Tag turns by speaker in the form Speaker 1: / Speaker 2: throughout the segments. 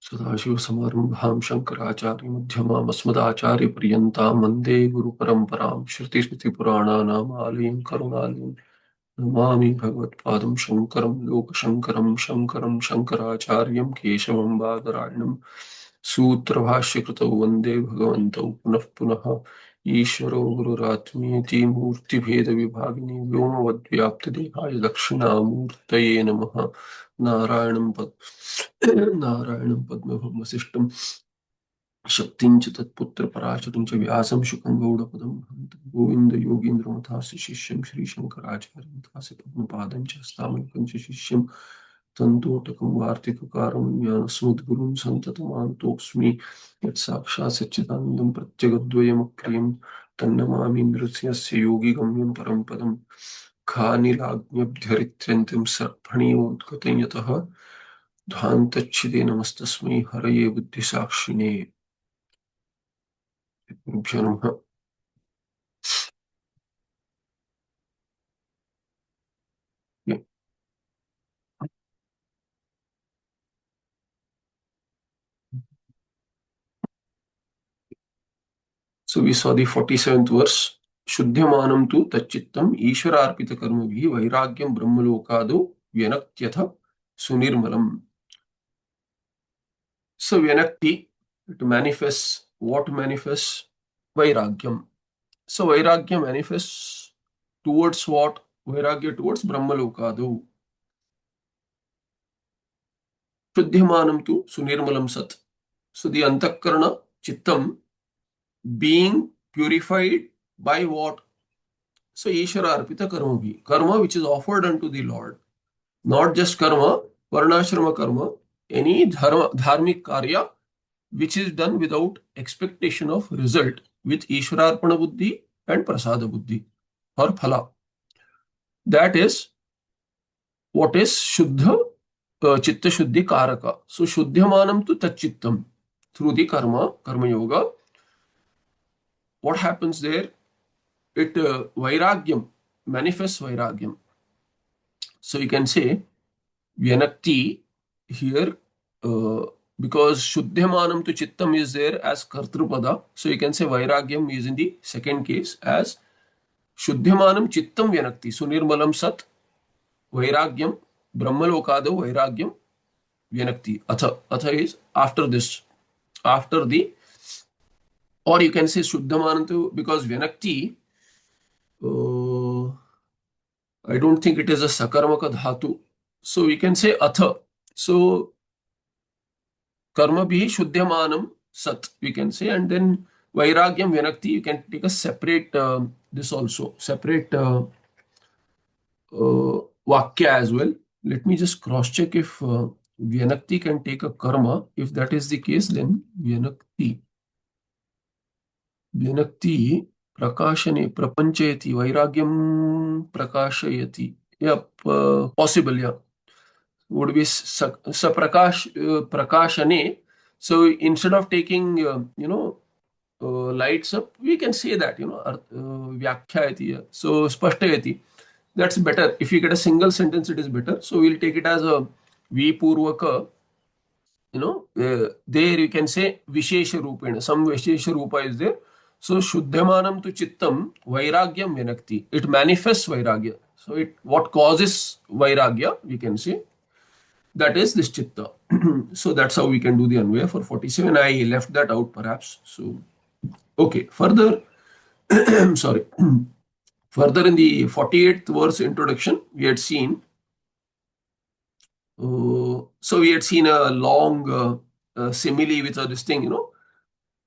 Speaker 1: सदाशिवसमारम्भां शङ्कराचार्यमध्यमाम् अस्मदाचार्यपर्यन्तां वन्दे गुरुपरम्परां श्रुतिस्मृतिपुराणानाम् आलयं करुणालयं नमामि भगवत्पादं शङ्करं लोकशङ्करं शङ्करं शङ्कराचार्यं केशवं बादरायणं सूत्रभाष्यकृतौ वन्दे भगवन्तौ पुनः पुनः ईश्वरो गुरुरात्मेति मूर्तिभेदविभागिनि व्योमवद्व्याप्तदेहाय दक्षिणामूर्तये नमः। नारायणं नारायणं पद्मभं वसिष्ठं शक्तिं च तत्पुत्र पराशरं च व्यासं शुकं गौडपदं हन्तं गोविन्द योगीन्द्रमथास्य शिष्यं श्रीशङ्कराचार्यमथास्य पद्मपादं च हस्तामलकं च शिष्यं तन्तोटकं वार्तिककारं ज्ञानस्मुद्गुरुं सन्ततमानतोऽस्मि यत्साक्षात् सच्चिदानन्दं प्रत्यगद्वयमक्रियं तन्नमामि नृसिंहस्य योगिगम्यं परं पदं खानिलाग्न्यब्ध्यरित्यन्तं सर्पणीयोद्गतं यतः ध्वान्तच्छिदे नमस्तस्मै हरये बुद्धिसाक्षिणे गुरुभ्यो नमः। Yeah. So we saw the 47th verse. Shuddhyamanam tu tachittam ishwararpita karmabhi vairagyam brahmalokado vyanaktyatha sunirmalam. So vyanakti, it manifests, what manifests? Vairagyam. So vairagya manifests towards what? Vairagya towards brahmalokado. Shuddhyamanam tu sunirmalam sat. So the antakarana, chittam, being purified by what? So Ishvara Arpita Karma bhi. Karma which is offered unto the Lord. Not just karma, varnashrama karma, any dharmic karya which is done without expectation of result with Ishvara Arpana Buddhi and Prasada Buddhi or Phala. That is what is Shuddha Chitta Shuddhi Karaka. So Shuddhyamanam tu Tachittam. Through the karma yoga, what happens there? It vairagyam, manifests vairagyam. So you can say vyanakti here because shuddhyamanam to chittam is there as kartrupada. So you can say vairagyam is in the second case as shuddhyamanam chittam vyanakti. Sunirmalam sat vairagyam brahmalokado vairagyam vyanakti. Atha is after this, after the, or you can say shuddhamanam to, because vyanakti I don't think it is a sakarmaka dhatu. So we can say atha. So karma bhi shuddhyamanam sat, we can say, and then vairagyam vyanakti, you can take a separate, this also, separate vakya as well. Let me just cross check if vyanakti can take a karma. If that is the case, then vyanakti prakashane prapanchayati vairagyam prakashayati. Yeah, possible, yeah. Would be prakashane. So instead of taking, lights up, we can say that, vyakhyayati. So spashtayati. That's better. If you get a single sentence, it is better. So we'll take it as a vipurvaka. There you can say vishesha rupena. Some vishesha rupa is there. So shuddhamanam to chittam vairagyam vyanakti. It manifests vairagya. So what causes vairagya, we can say, that is this chitta. So that's how we can do the anvaya for 47. I left that out perhaps. So, okay. Further, sorry. Further in the 48th verse introduction, we had seen, so we had seen a long simile with this thing,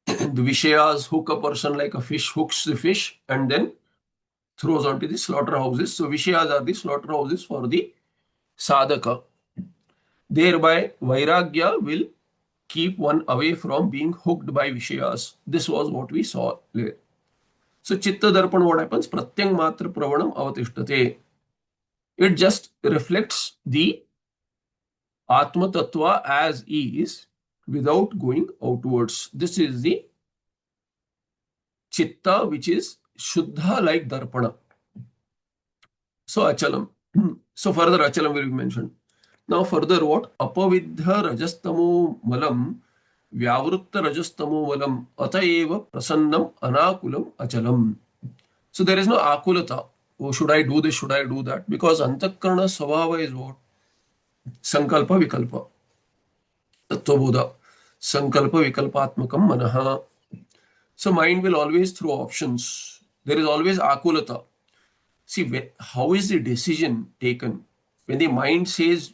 Speaker 1: the Vishayas hook a person like a fish hooks the fish and then throws onto the slaughterhouses. So Vishayas are the slaughterhouses for the sadhaka. Thereby, Vairagya will keep one away from being hooked by Vishayas. This was what we saw there. So Chitta Darpan, what happens? Pratyang Matra Pravanam Avatishtate. It just reflects the Atma Tattva as is without going outwards. This is the Chitta which is Shuddha like Darpana. So Achalam. So further Achalam will be mentioned. Now further what? Apavidha rajastamo malam vyavritta rajastamo malam ataeva prasannam anakulam achalam. So there is no akulata. Oh, should I do this? Should I do that? Because antakarna svabhava is what? Sankalpa vikalpa. Tattvabodha. Sankalpa vikalpatmakam manaha. So mind will always throw options. There is always akulata. See, how is the decision taken? When the mind says,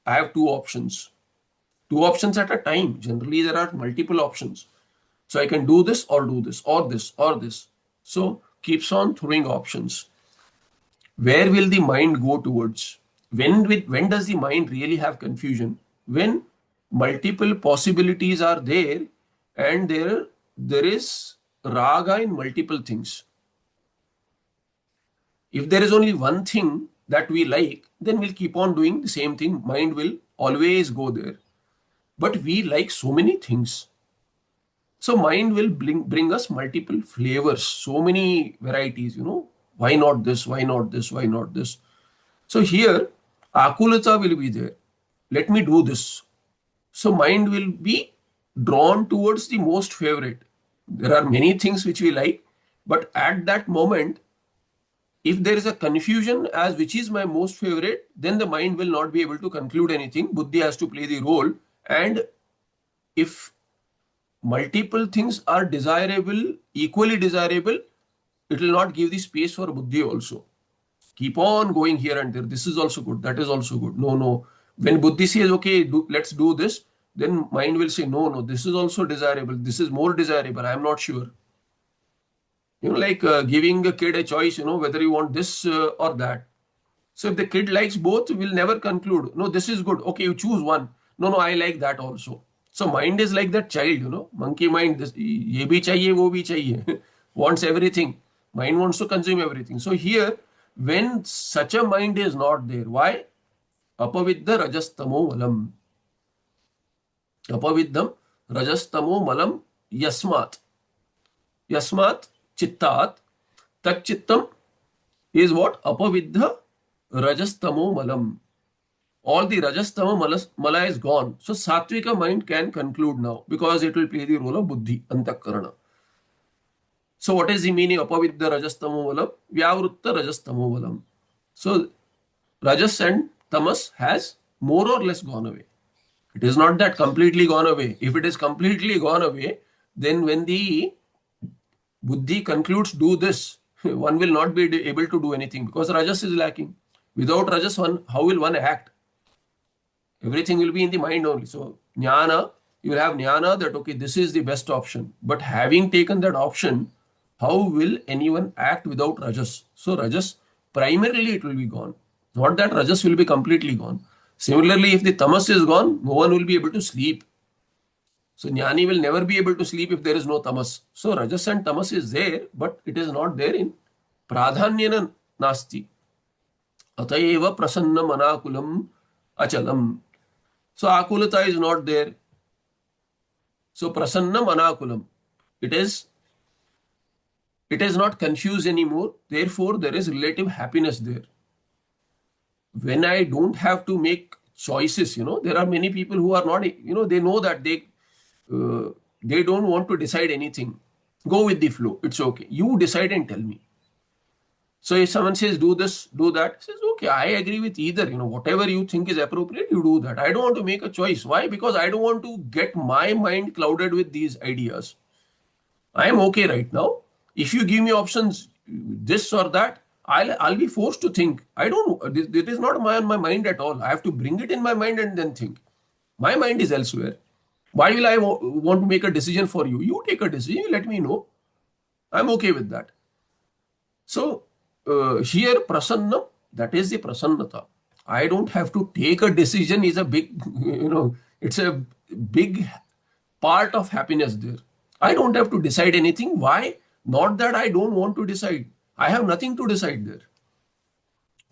Speaker 1: I have two options at a time. Generally, there are multiple options. So I can do this or do this or this or this. So keeps on throwing options. Where will the mind go towards? When does the mind really have confusion? When multiple possibilities are there and there is raga in multiple things. If there is only one thing that we like, then we'll keep on doing the same thing. Mind will always go there. But we like so many things. So mind will bring us multiple flavors, so many varieties, Why not this? Why not this? Why not this? So here, akulata will be there. Let me do this. So mind will be drawn towards the most favorite. There are many things which we like, but at that moment, if there is a confusion as which is my most favorite, then the mind will not be able to conclude anything. Buddhi has to play the role. And if multiple things are desirable, equally desirable, it will not give the space for buddhi also. Keep on going here and there. This is also good. That is also good. No, no. When buddhi says, okay, let's do this, then mind will say, no, no, this is also desirable. This is more desirable. I am not sure. Like giving a kid a choice, whether you want this or that. So if the kid likes both, we'll never conclude, no, this is good. Okay, you choose one. No, no, I like that also. So mind is like that child, monkey mind, this, ye bhi chahiye, wo bhi chahiye, wants everything. Mind wants to consume everything. So here, when such a mind is not there, why? Apavidya rajastamo malam. Apavidyam rajastamo malam yasmat. Yasmat chittat. Tat chittam is what? Apavidya rajastamo malam. All the rajastama mala is gone. So sattvika mind can conclude now because it will play the role of buddhi, antakarana. So what is the meaning? Apavidya rajastamo malam, vyavritta rajastamo malam. So rajas and tamas has more or less gone away. It is not that completely gone away. If it is completely gone away, then when the buddhi concludes do this, one will not be able to do anything because rajas is lacking. Without rajas, how will one act? Everything will be in the mind only. So jnana, you will have jnana that, okay, this is the best option. But having taken that option, how will anyone act without rajas? So rajas, primarily it will be gone. Not that rajas will be completely gone. Similarly, if the tamas is gone, no one will be able to sleep. So jnani will never be able to sleep if there is no tamas. So rajas and tamas is there, but it is not there in pradhanyana nasti. Atayeva prasannam anakulam achalam. So akulata is not there. So prasannam anakulam. It is not confused anymore. Therefore, there is relative happiness there. When I don't have to make choices, there are many people who are not, they know that they don't want to decide anything. Go with the flow. It's okay. You decide and tell me. So if someone says, do this, do that, says, okay, I agree with either, whatever you think is appropriate, you do that. I don't want to make a choice. Why? Because I don't want to get my mind clouded with these ideas. I am okay right now. If you give me options, this or that, I'll be forced to think. I don't know. It is not on my mind at all. I have to bring it in my mind and then think. My mind is elsewhere. Why will I want to make a decision for you? You take a decision, you let me know. I'm okay with that. So here prasannam, that is the prasannata. I don't have to take a decision is a big, it's a big part of happiness there. I don't have to decide anything. Why? Not that I don't want to decide. I have nothing to decide there.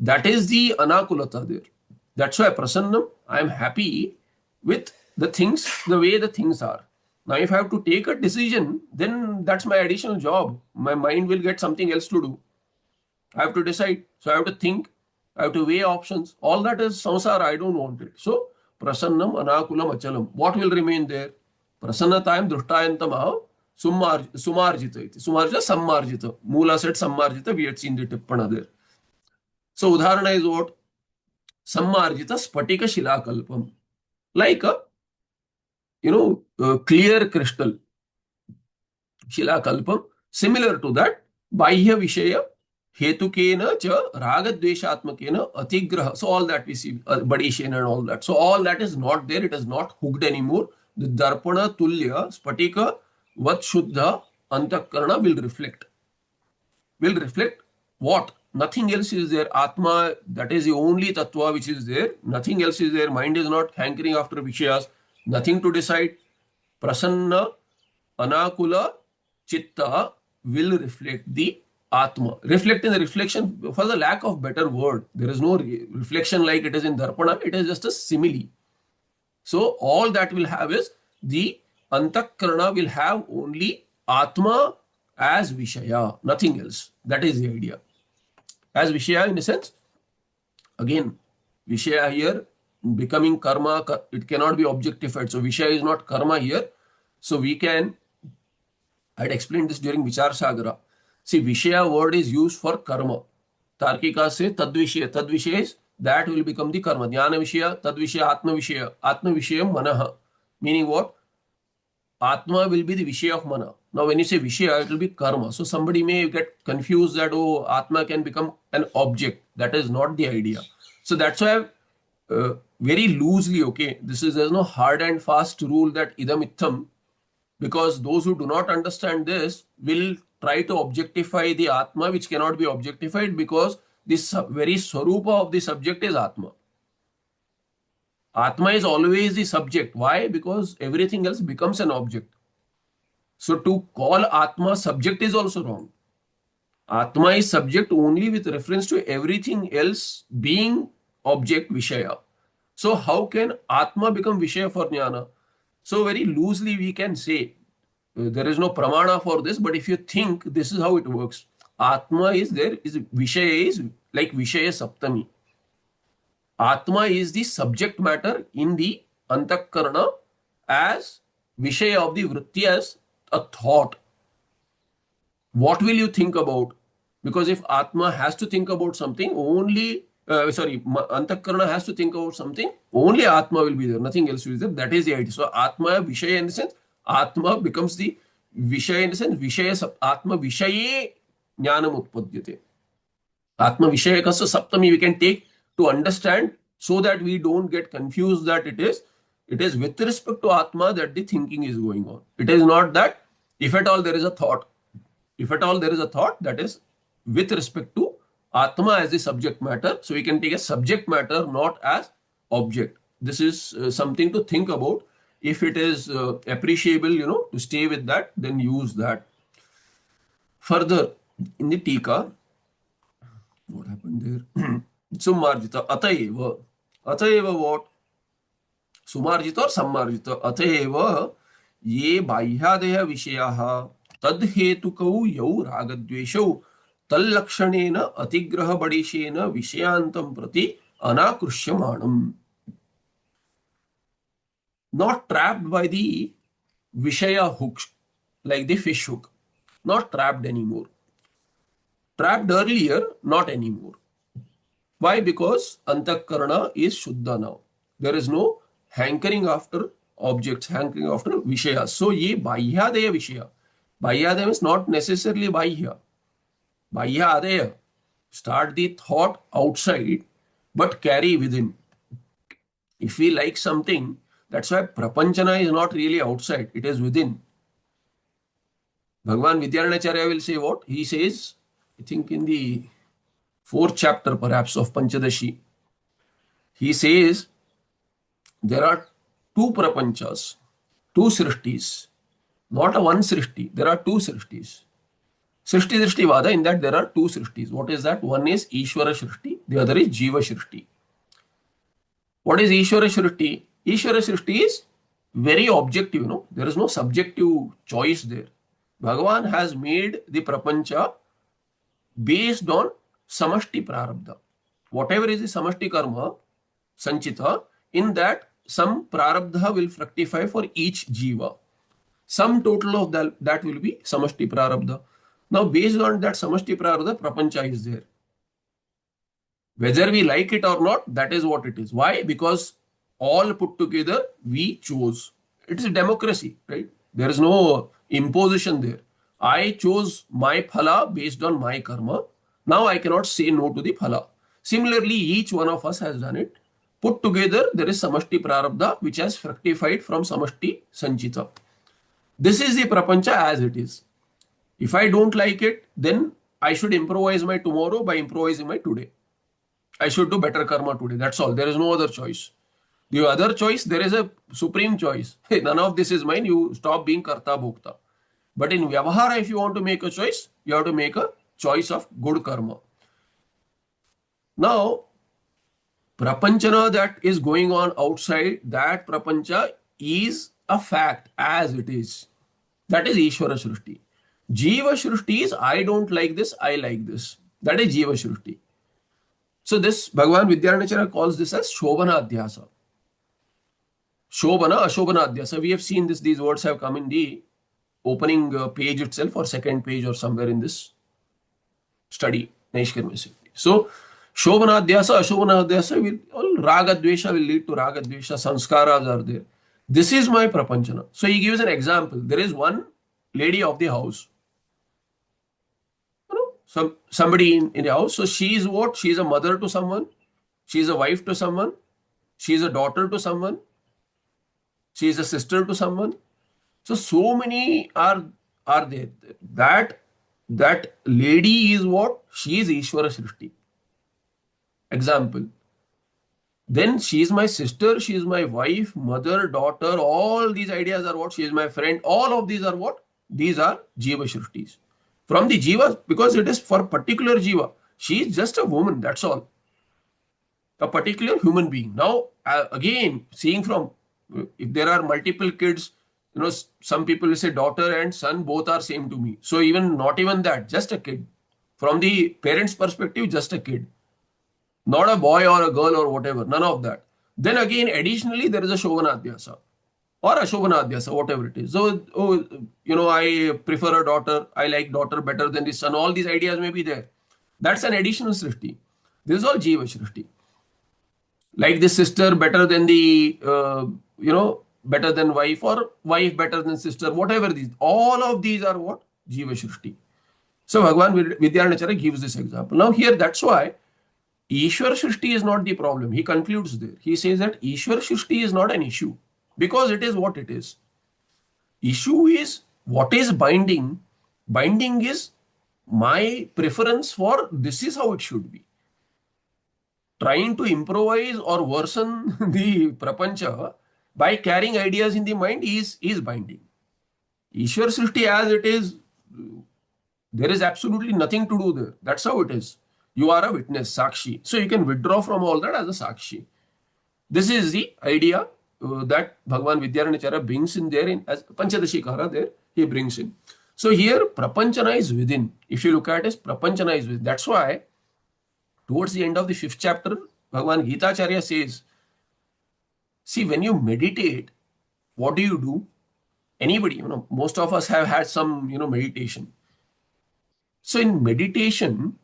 Speaker 1: That is the anakulata there. That's why prasannam, I am happy with the things, the way the things are. Now, if I have to take a decision, then that's my additional job. My mind will get something else to do. I have to decide. So I have to think. I have to weigh options. All that is samsara. I don't want it. So, prasannam anakulam achalam. What will remain there? Prasannatayam drushtayantamah sumarjita iti. Sumarjita, sammarjita. Mula said sammarjita. We had seen the tippana there. So, udharana is what? Sammarjita spatika shilakalpam. Like a, clear crystal. Shilakalpam. Similar to that, bahya vishaya hetukena cha ragadveshatmakena atigraha. So all that we see, badishena and all that. So all that is not there. It is not hooked anymore. The darpana tulya spatika vat shuddha antakarana will reflect. Will reflect what? Nothing else is there. Atma, that is the only tattva which is there. Nothing else is there. Mind is not hankering after vishayas. Nothing to decide. Prasanna anakula chitta will reflect the atma. Reflect in the reflection, for the lack of better word. There is no reflection like it is in darpana. It is just a simile. So all that will have is the antakarana will have only atma as vishaya, nothing else. That is the idea. As vishaya in a sense, again, vishaya here becoming karma, it cannot be objectified. So vishaya is not karma here. So we can, I had explained this during Vichar Sagara. See, vishaya word is used for karma. Tarkika say tadvishaya. Tadvishaya is that will become the karma. Jnana vishaya, tadvishaya, atma vishaya. Atma vishaya manaha. Meaning what? Atma will be the vishaya of mana. Now, when you say vishaya, it will be karma. So somebody may get confused that, oh, atma can become an object. That is not the idea. So that's why very loosely, okay, there's no hard and fast rule that idam itham, because those who do not understand this will try to objectify the atma, which cannot be objectified because this very swarupa of the subject is atma. Atma is always the subject. Why? Because everything else becomes an object. So to call Atma subject is also wrong. Atma is subject only with reference to everything else being object Vishaya. So how can Atma become Vishaya for Jnana? So very loosely we can say, there is no pramana for this, but if you think this is how it works. Atma is there, is Vishaya is like Vishaya Saptami. Atma is the subject matter in the antakarana as vishaya of the vritti, as a thought. What will you think about? Because if Atma has to think about something, only, antakarana has to think about something, only Atma will be there, nothing else will be there. That is the idea. So Atma, Vishaya in the sense, Atma becomes the Vishaya in the sense, Vishaya, Atma Vishaye Jnanam Utpadyate. Atma Vishayakasya Saptami we can take to understand so that we don't get confused that it is with respect to Atma that the thinking is going on. It is not that if at all there is a thought. If at all there is a thought, that is with respect to Atma as the subject matter. So we can take a subject matter not as object. This is something to think about. If it is appreciable, to stay with that, then use that. Further, in the Tika, what happened there? Sumarjita, Atayeva. Atayeva what? Sumarjita or Sammarjita? Atayeva ye baihyadeha vishayaha tadhetukau yau ragadveshau tallakshanena atigraha badishena vishayantam prati anakrusyamanam. Not trapped by the vishaya hooks, like the fish hook. Not trapped anymore. Trapped earlier, not anymore. Why? Because antakarana is shuddha now. There is no hankering after objects, hankering after vishaya. So ye bahyadaya vishaya. Bahyadaya is not necessarily bahya. Bahyadaya. Start the thought outside, but carry within. If we like something, that's why prapanchana is not really outside, it is within. Bhagavan Vidyanacharya will say what? He says, I think in the 4th chapter perhaps of Panchadashi, he says there are 2 prapanchas, 2 srishtis, not a one srishti, there are 2 srishtis. Srishti Drishti Vada, in that there are 2 srishtis. What is that? One is Ishvara Srishti, the other is Jiva Srishti. What is Ishvara Srishti? Ishvara Srishti is very objective, there is no subjective choice there. Bhagavan has made the prapancha based on samashti prarabdha. whatever is the samashti karma, sanchita, in that some prarabdha will fructify for each jiva. Sum total of that will be samashti prarabdha. Now, based on that samashti prarabdha, prapancha is there. Whether we like it or not, that is what it is. Why? Because all put together, we chose. It is a democracy, right? There is no imposition there. I chose my phala based on my karma. Now I cannot say no to the phala. Similarly, each one of us has done it. Put together, there is samashti prarabdha, which has fructified from samashti sanchita. This is the prapancha as it is. If I don't like it, then I should improvise my tomorrow by improvising my today. I should do better karma today. That's all. There is no other choice. The other choice, there is a supreme choice. Hey, none of this is mine. You stop being karta bhokta. But in vyavahara, if you want to make a choice, you have to make a choice of good karma. Now, prapanchana that is going on outside, that prapancha is a fact as it is. That is Ishvara Shrushti. Jiva Shrushti is I don't like this, I like this. That is Jiva Shrushti. So this Bhagavan Vidyanachara calls this as Shobhana Adhyasa. Shobhana, Ashobhana Adhyasa. We have seen this, these words have come in the opening page itself or second page or somewhere in this study, Naishkarmyasiddhi. So Shobhana Adhyasa, Ashobhana Adhyasa, all Raga Dvesha will lead to Raga Dvesha, Sanskaras are there. This is my prapanchana. So he gives an example. There is one lady of the house. Somebody in the house. So she is what? She is a mother to someone. She is a wife to someone. She is a daughter to someone. She is a sister to someone. So many are there. That lady is what? She is Ishvara Srishti. Example. Then she is my sister, she is my wife, mother, daughter. All these ideas are what? She is my friend. All of these are what? These are Jiva Shrishtis. From the Jiva, because it is for particular Jiva. She is just a woman, that's all. A particular human being. Now, again, seeing from, if there are multiple kids, some people will say daughter and son, both are same to me. So not even that, just a kid. From the parent's perspective, just a kid. Not a boy or a girl or whatever, none of that. Then again, additionally, there is a Shobhana Adhyasa or Ashobhana Adhyasa, whatever it is. So, I prefer a daughter, I like daughter better than the son. All these ideas may be there. That's an additional Srishti. This is all Jiva Srishti. Like the sister better than the, better than wife, or wife better than sister, whatever these. All of these are what? Jiva Srishti. So Bhagavan Vidyanachara gives this example. Now here, that's why Ishwar Shrishti is not the problem. He concludes there. He says that Ishwar Shrishti is not an issue because it is what it is. Issue is what is binding. Binding is my preference for this is how it should be. Trying to improvise or worsen the prapancha by carrying ideas in the mind is binding. Ishwar Srishti as it is, there is absolutely nothing to do there. That's how it is. You are a witness, Sakshi. So you can withdraw from all that as a Sakshi. This is the idea that Bhagavan Vidyanachara brings in there as Panchadashikara there, he brings in. So here, Prapanchana is within. If you look at it, Prapanchana is within. That's why, towards the end of the 5th chapter, Bhagavan Gitacharya says, see, when you meditate, what do? Anybody, most of us have had some, meditation. So in meditation,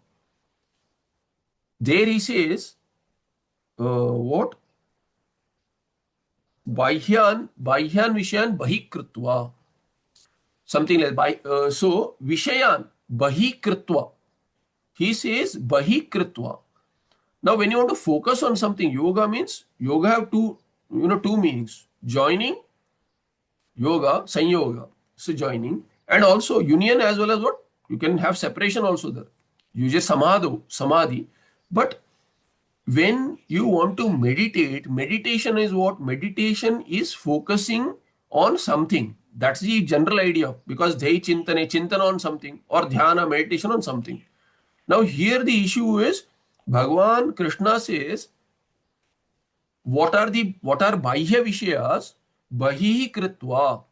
Speaker 1: there he says, what? Bahyan Vishayan Bahikritva. Something like so Vishayan Bahikritva. He says Bahikritva. Now, when you want to focus on something, yoga have two meanings. Joining, yoga, sanyoga. So joining, and also union as well as what? You can have separation also there. You just samadhi. But when you want to meditate, meditation is what? Meditation is focusing on something. That's the general idea. Because chintan on something, or dhyana, meditation on something. Now here the issue is, Bhagavan Krishna says, what are bahya vishayas? Bahi kritva.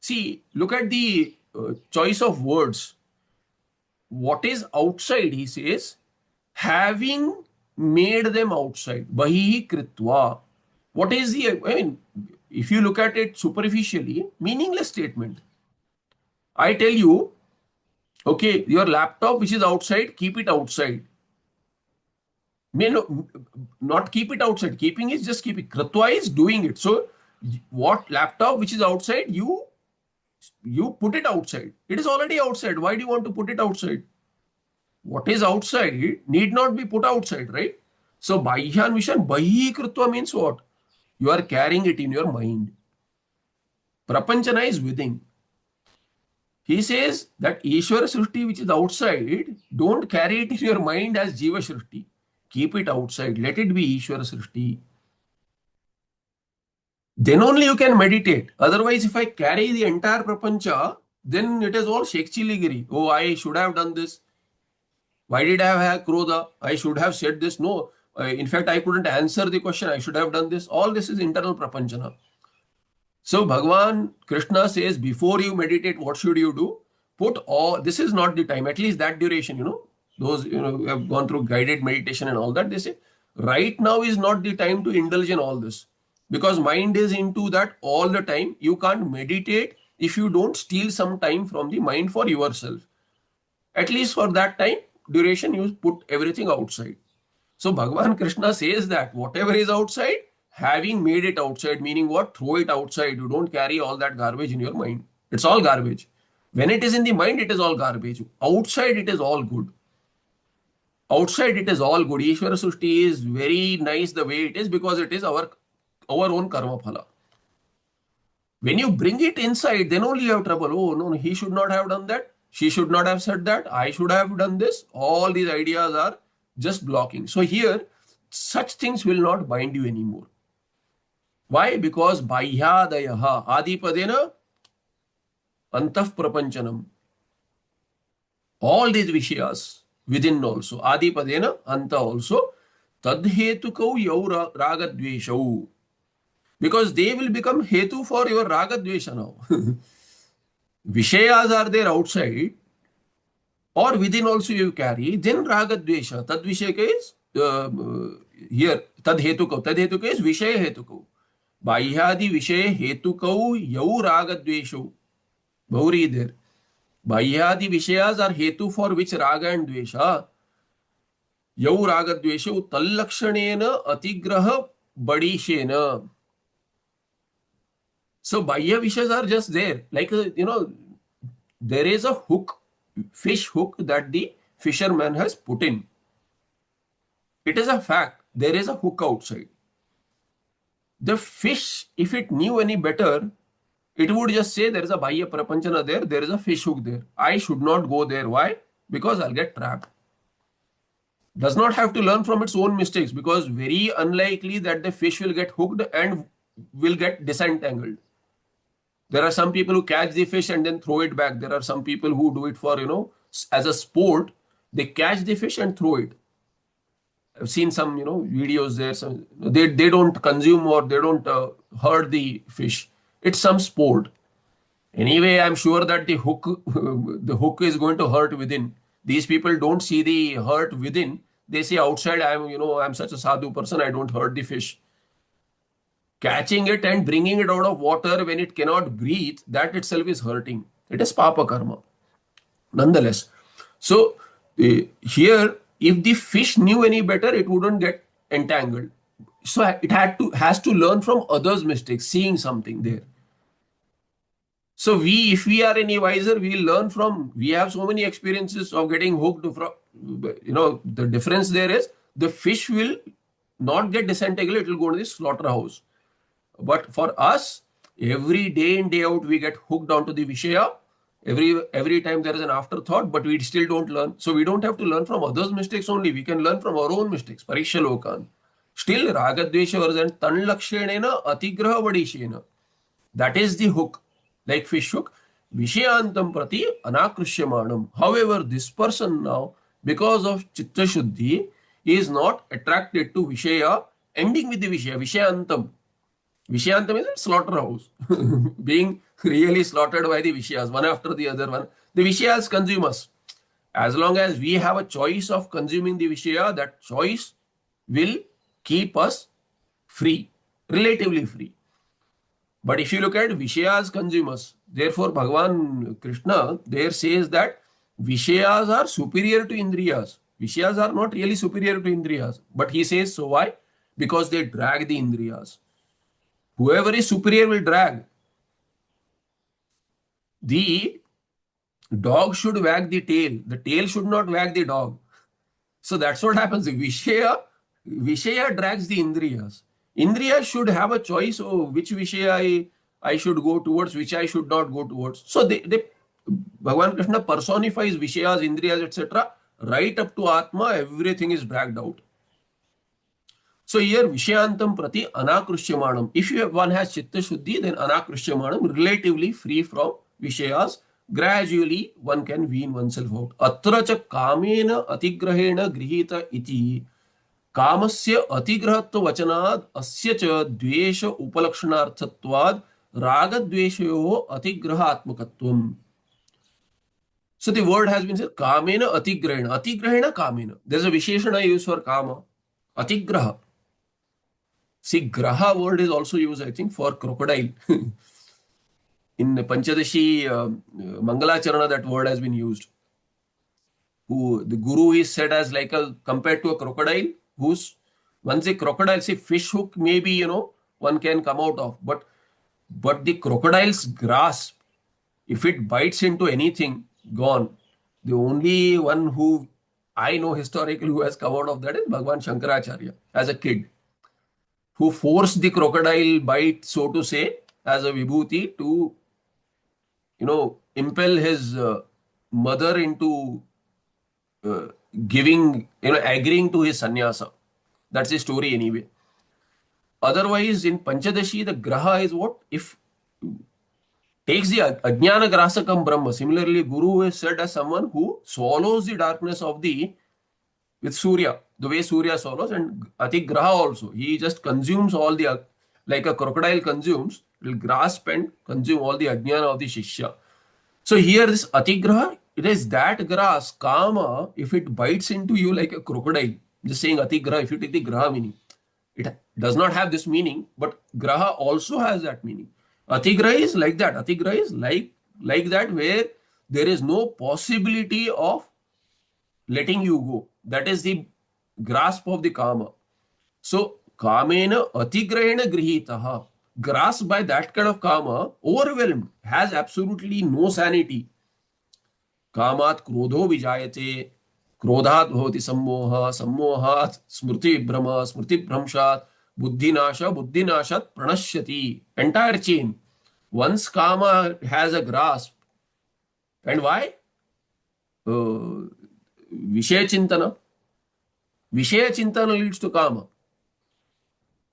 Speaker 1: See, look at the choice of words. What is outside, he says, having made them outside. Bahihi kritva. What is the, I mean, if you look at it superficially, meaningless statement. I tell you, okay, your laptop which is outside, keep it outside. May not keep it outside. Keeping is just keeping. Kritva is doing it. So what laptop which is outside, you put it outside. It is already outside. Why do you want to put it outside? What is outside need not be put outside, right? So Baihyan Vishan, Bahi Kritva means what? You are carrying it in your mind. Prapanchana is within. He says that Ishvara Srishti which is outside, don't carry it in your mind as Jiva Srishti. Keep it outside. Let it be Ishvara Srishti. Then only you can meditate. Otherwise, if I carry the entire Prapancha, then it is all Shekchiligiri. Oh, I should have done this. Why did I have Krodha? I should have said this. No. In fact, I couldn't answer the question. I should have done this. All this is internal Prapanchana. So Bhagavan Krishna says, before you meditate, what should you do? Put all, this is not the time, at least that duration, those, who have gone through guided meditation and all that, they say, right now is not the time to indulge in all this. Because mind is into that all the time. You can't meditate if you don't steal some time from the mind for yourself. At least for that time, duration, you put everything outside. So Bhagavan Krishna says that whatever is outside, having made it outside, meaning what? Throw it outside. You don't carry all that garbage in your mind. It's all garbage. When it is in the mind, it is all garbage. Outside, it is all good. Outside, it is all good. Ishvara Srishti is very nice the way it is because it is our own karma phala. When you bring it inside, then only you have trouble. Oh, no, he should not have done that. She should not have said that. I should have done this. All these ideas are just blocking. So here, such things will not bind you anymore. Why? Because Bahyadayaha Adipadena Antah Prapanchanam. All these Vishayas within also. Adipadena Anta also. Tadhetukau yau ragadveshau. Because they will become hetu for your ragadvesha now. Vishayas are there outside or within also you carry. Then ragadvesha. Tad Vishayaka is here. Tad hetukau. Tad hetukau is Vishaya hetukau. Bahyadi Vishaya hetukau yau ragadveshau. Bhauri there. Bahyadi Vishayas are hetu for which raga and dvesha. Yau ragadveshau tallakshanena atigraha badishena. So Bahya Vishayas are just there. Like, there is a hook, fish hook that the fisherman has put in. It is a fact. There is a hook outside. The fish, if it knew any better, it would just say there is a Bahya Prapanchana there, there is a fish hook there. I should not go there. Why? Because I'll get trapped. Does not have to learn from its own mistakes because very unlikely that the fish will get hooked and will get disentangled. There are some people who catch the fish and then throw it back. There are some people who do it for, as a sport. They catch the fish and throw it. I've seen some, videos there. Some, they don't consume or they don't hurt the fish. It's some sport. Anyway, I'm sure that the hook is going to hurt within. These people don't see the hurt within. They say outside, I'm such a sadhu person, I don't hurt the fish. Catching it and bringing it out of water when it cannot breathe, that itself is hurting. It is papa karma. Nonetheless. So here, if the fish knew any better, it wouldn't get entangled. So it has to learn from others' mistakes, seeing something there. So if we are any wiser, we learn from, we have so many experiences of getting hooked from, the difference there is the fish will not get disentangled, it will go to the slaughterhouse. But for us, every day in, day out, we get hooked onto the Vishaya. Every time there is an afterthought, but we still don't learn. So we don't have to learn from others' mistakes only. We can learn from our own mistakes. Pariksha Lokan. Still, Ragadvesha version, Tanlakshenena Atigraha Vadishena. That is the hook, like fish hook. Vishayantam Prati Anakrishyamanam. However, this person now, because of Chitta Shuddhi, is not attracted to Vishaya, ending with the Vishaya, Vishayantam. Vishayantam is a slaughterhouse, being really slaughtered by the Vishayas, one after the other one. The Vishayas consume us. As long as we have a choice of consuming the Vishaya, that choice will keep us free, relatively free. But if you look at Vishayas consumers, therefore Bhagavan Krishna there says that Vishayas are superior to Indriyas. Vishayas are not really superior to Indriyas. But he says, so why? Because they drag the Indriyas. Whoever is superior will drag. The dog should wag the tail. The tail should not wag the dog. So that's what happens. Vishaya drags the Indriyas. Indriyas should have a choice of which Vishaya I should go towards, which I should not go towards. So Bhagavan Krishna personifies Vishayas, Indriyas, etc. Right up to Atma, everything is dragged out. So here Vishayantam Prati Anakrishyamanam. If one has Chitta Shuddhi, then Anakrishyamanam, relatively free from Vishayas. Gradually one can wean oneself out. Atra cha kamena atigrahena grihita iti. कामस्य अतिग्रहत्व वचनाद अस्य च द्वेष उपलक्षणार्थत्वाद राग द्वेषयोः अतिग्रहात्मकत्वम्. So the word has been said kamena atigrahena. Atigrahena kamena. There's a visheshana used for kama. Atigraha. See, graha word is also used, I think, for crocodile. In Panchadashi Mangalacharana, that word has been used. Who the guru is said as like a compared to a crocodile, who's once a crocodile, say fish hook, maybe one can come out of, but the crocodile's grasp, if it bites into anything, gone. The only one who I know historically who has come out of that is Bhagavan Shankaracharya as a kid, who forced the crocodile bite, so to say, as a vibhuti to impel his mother into agreeing to his sannyasa. That's the story anyway. Otherwise, in Panchadashi, the graha is what? If takes the ajnana grasakam brahma. Similarly, Guru is said as someone who swallows the darkness of with Surya, the way Surya swallows, and Atigraha also. He just consumes all like a crocodile consumes, will grasp and consume all the ajnana of the shishya. So here this Atigraha, it is that grass, kama, if it bites into you like a crocodile, just saying Atigraha, if you take the graha meaning, it does not have this meaning, but graha also has that meaning. Atigraha is like that. Atigraha is like that, where there is no possibility of letting you go. That is the grasp of the kama. So, kamena atigrahena grihitaha. Grasped by that kind of kama, overwhelmed, has absolutely no sanity. Kamat krodho vijayate, krodhat bhavati sammoha, sammohat smrti vibrama, smrti vibramshat, buddhinashat pranashyati. Entire chain. Once kama has a grasp, and why? Vishaya chintana. Vishaya chintana leads to kama.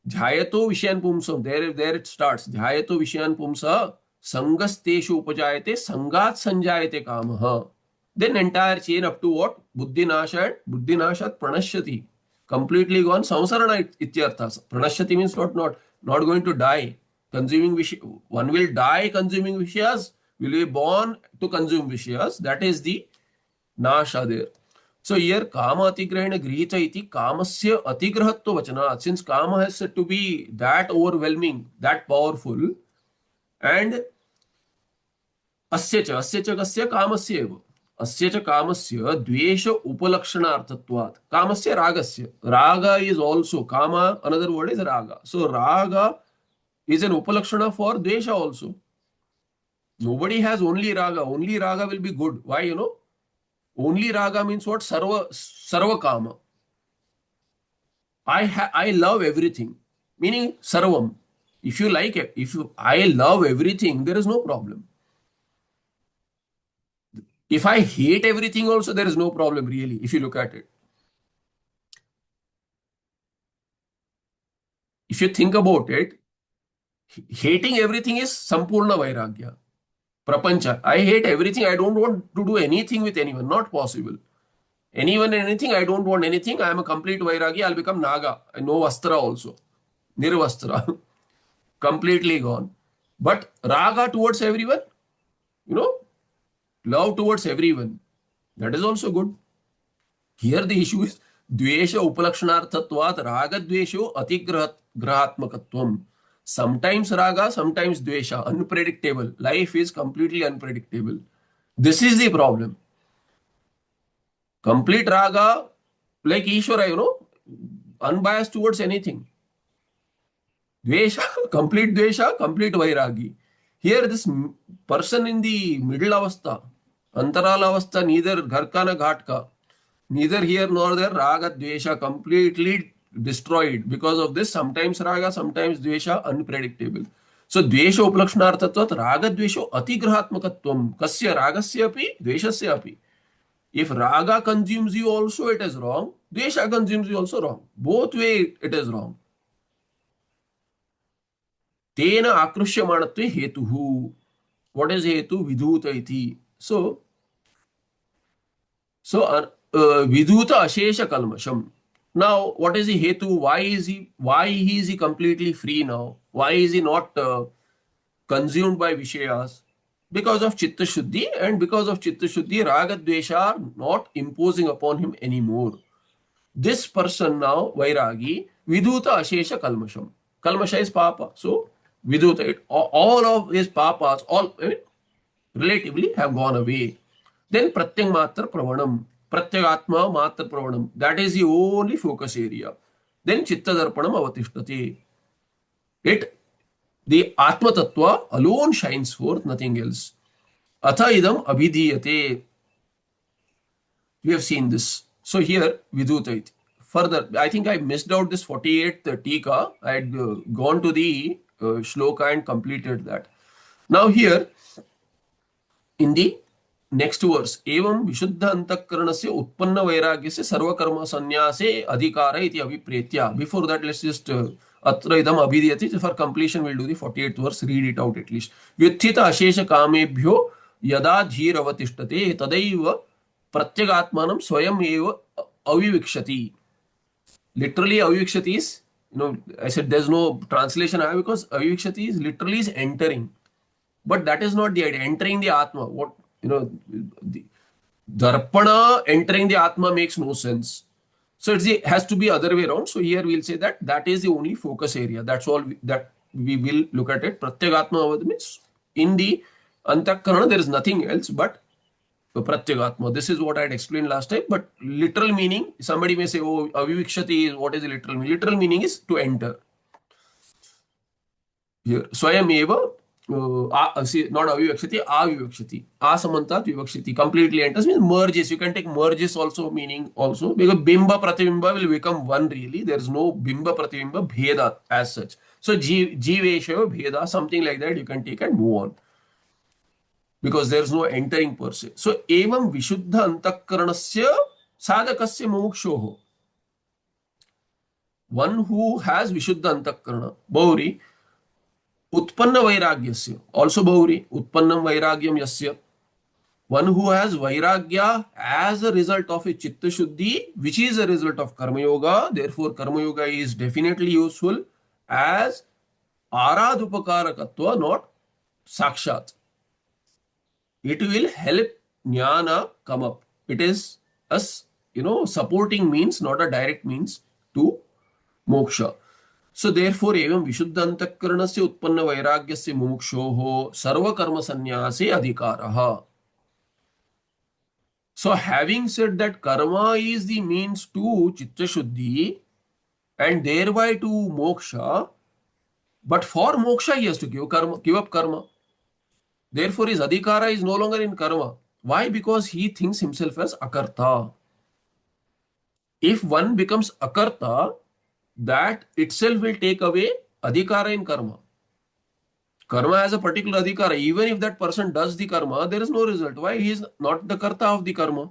Speaker 1: Dhyayato Vishayan Pumsam. There it starts. Dhyayato Vishayan Pumsa. Sangasteshu upajayate. Sangat sanjayate kamaha. Then entire chain up to what? Buddhinashat pranashyati. Completely gone. Samsarana ityartha. Pranashyati means not going to die. Consuming Vishya. One will die consuming Vishyas. Will be born to consume Vishyas. That is the Nasha there. So here kama atigrahena grihita iti kamasya atigrahatva vachana. Since kama has said to be that overwhelming, that powerful, and asya cha kasya kamasya eva. Asya cha kamasya dvesha upalakshanarthatvat. Kamasya ragasya. Raga is also kama, another word is raga. So raga is an upalakshana for dvesha also. Nobody has only raga. Only raga will be good. Why, Only raga means what? Sarva kama. I love everything. Meaning sarvam. If you like it, I love everything, there is no problem. If I hate everything also, there is no problem really, if you look at it. If you think about it, hating everything is sampurna vairagya. Prapancha. I hate everything. I don't want to do anything with anyone. Not possible. Anyone and anything, I don't want anything. I am a complete vairagi. I'll become naga. No vastra also. Nirvastra. Completely gone. But raga towards everyone, love towards everyone. That is also good. Here the issue is द्वेष उपलक्षणार्थत्वात् रागद्वेषो अतिग्रहात्मकत्वम्. Sometimes raga, sometimes dvesha, unpredictable. Life is completely unpredictable. This is the problem. Complete raga, like Ishvara, unbiased towards anything. Dvesha, complete dvesha, complete vairagi. Here, this person in the middle avastha, antarala avastha, neither gharka na ghatka, neither here nor there, raga, dvesha, completely destroyed. Because of this, sometimes raga, sometimes dvesha, unpredictable. So, dvesha uplakshnartatvat, raga, dvesho, atigrahatmakatvam, kasya ragasya api, dveshasya api. If raga consumes you also, it is wrong. Dvesha consumes you also wrong. Both way it is wrong. Tena akrushymanatve hetuhu. What is hetu? Vidhuta iti. Vidhuta ashesha kalmasham. Now, what is the hetu? Why is he completely free now? Why is he not consumed by Vishayas? Because of Chitta Shuddhi, and because of Chitta Shuddhi, Raga Dvesha are not imposing upon him anymore. This person now, Vairagi, Vidhuta Ashesha Kalmasham. Kalmasha is Papa. So, Vidhuta, all of his Papas, relatively have gone away. Then Pratyang Matra Pravanam. Pratyagatma Matra Pravanam. That is the only focus area. Then Chitta Darpanam Avatishtate. The Atma Tattva alone shines forth, nothing else. Atha idam abhidhiyate. We have seen this. So here, Vidhutait. Further, I think I missed out this 48th Tika. I had gone to the shloka and completed that. Now here, in the next verse, evam vishuddha antakaranasya utpanna vairagyasya sarvakarma sanyase adhikara iti avipreetya. Before that, let's just atra idam abhidhyati. For completion, we'll do the 48th verse. Read it out at least. Vyuthita ashesha kamebhyo yada dhir avatishtate tadaiva pratyagatmanam swayam eva avivikshati. Literally, avivikshati is, I said there's no translation because avivikshati is literally is entering. But that is not the idea. Entering the Atma. The Darpana entering the Atma makes no sense. So it has to be other way around. So here we'll say that is the only focus area. That's all that we will look at it. Pratyagatma means in the Antakarana there is nothing else but Pratyagatma. This is what I had explained last time. But literal meaning, somebody may say, oh, avivikshati is, what is the literal meaning? Literal meaning is to enter. Here, Swayam eva, not avivikshati, avivikshati. Asamantat vivakshati. Completely enters means merges. You can take merges also meaning also. Because bimba pratibimba will become one really. There is no bimba pratibimba bheda as such. So jivesha bheda, something like that you can take and move on. Because there is no entering per se. So, evam vishuddha antakaranasya sadhakasya mumukshoho. One who has vishuddha antakarana, Bauri, utpanna vairagyasya, also Bauri, utpannam vairagyam yasya. One who has vairagya as a result of a chitta shuddhi, which is a result of karma yoga. Therefore, karma yoga is definitely useful as aradupakarakatva, not sakshat. It will help jnana come up. It is a supporting means, not a direct means to moksha. So therefore, evam vishuddha antakaranasya utpanna vairagyasya mumukshoho sarva karma sannyase adhikaraha. So having said that karma is the means to chitta shuddhi and thereby to moksha, but for moksha he has to give up karma. Therefore, his adhikara is no longer in karma. Why? Because he thinks himself as akarta. If one becomes akarta, that itself will take away adhikara in karma. Karma has a particular adhikara. Even if that person does the karma, there is no result. Why? He is not the karta of the karma.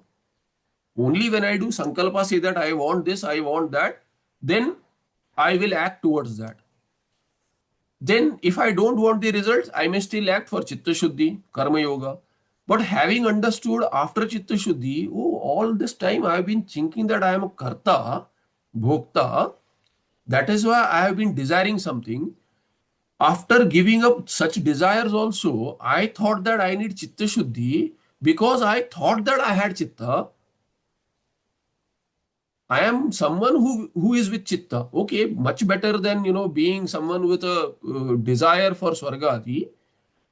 Speaker 1: Only when I do sankalpa, say that I want this, I want that, then I will act towards that. Then if I don't want the results, I may still act for Chitta Shuddhi, Karma Yoga. But having understood after Chitta Shuddhi, all this time I have been thinking that I am a Karta, Bhokta. That is why I have been desiring something. After giving up such desires also, I thought that I need Chitta Shuddhi because I thought that I had Chitta. I am someone who is with chitta. Okay, much better than being someone with a desire for swargati.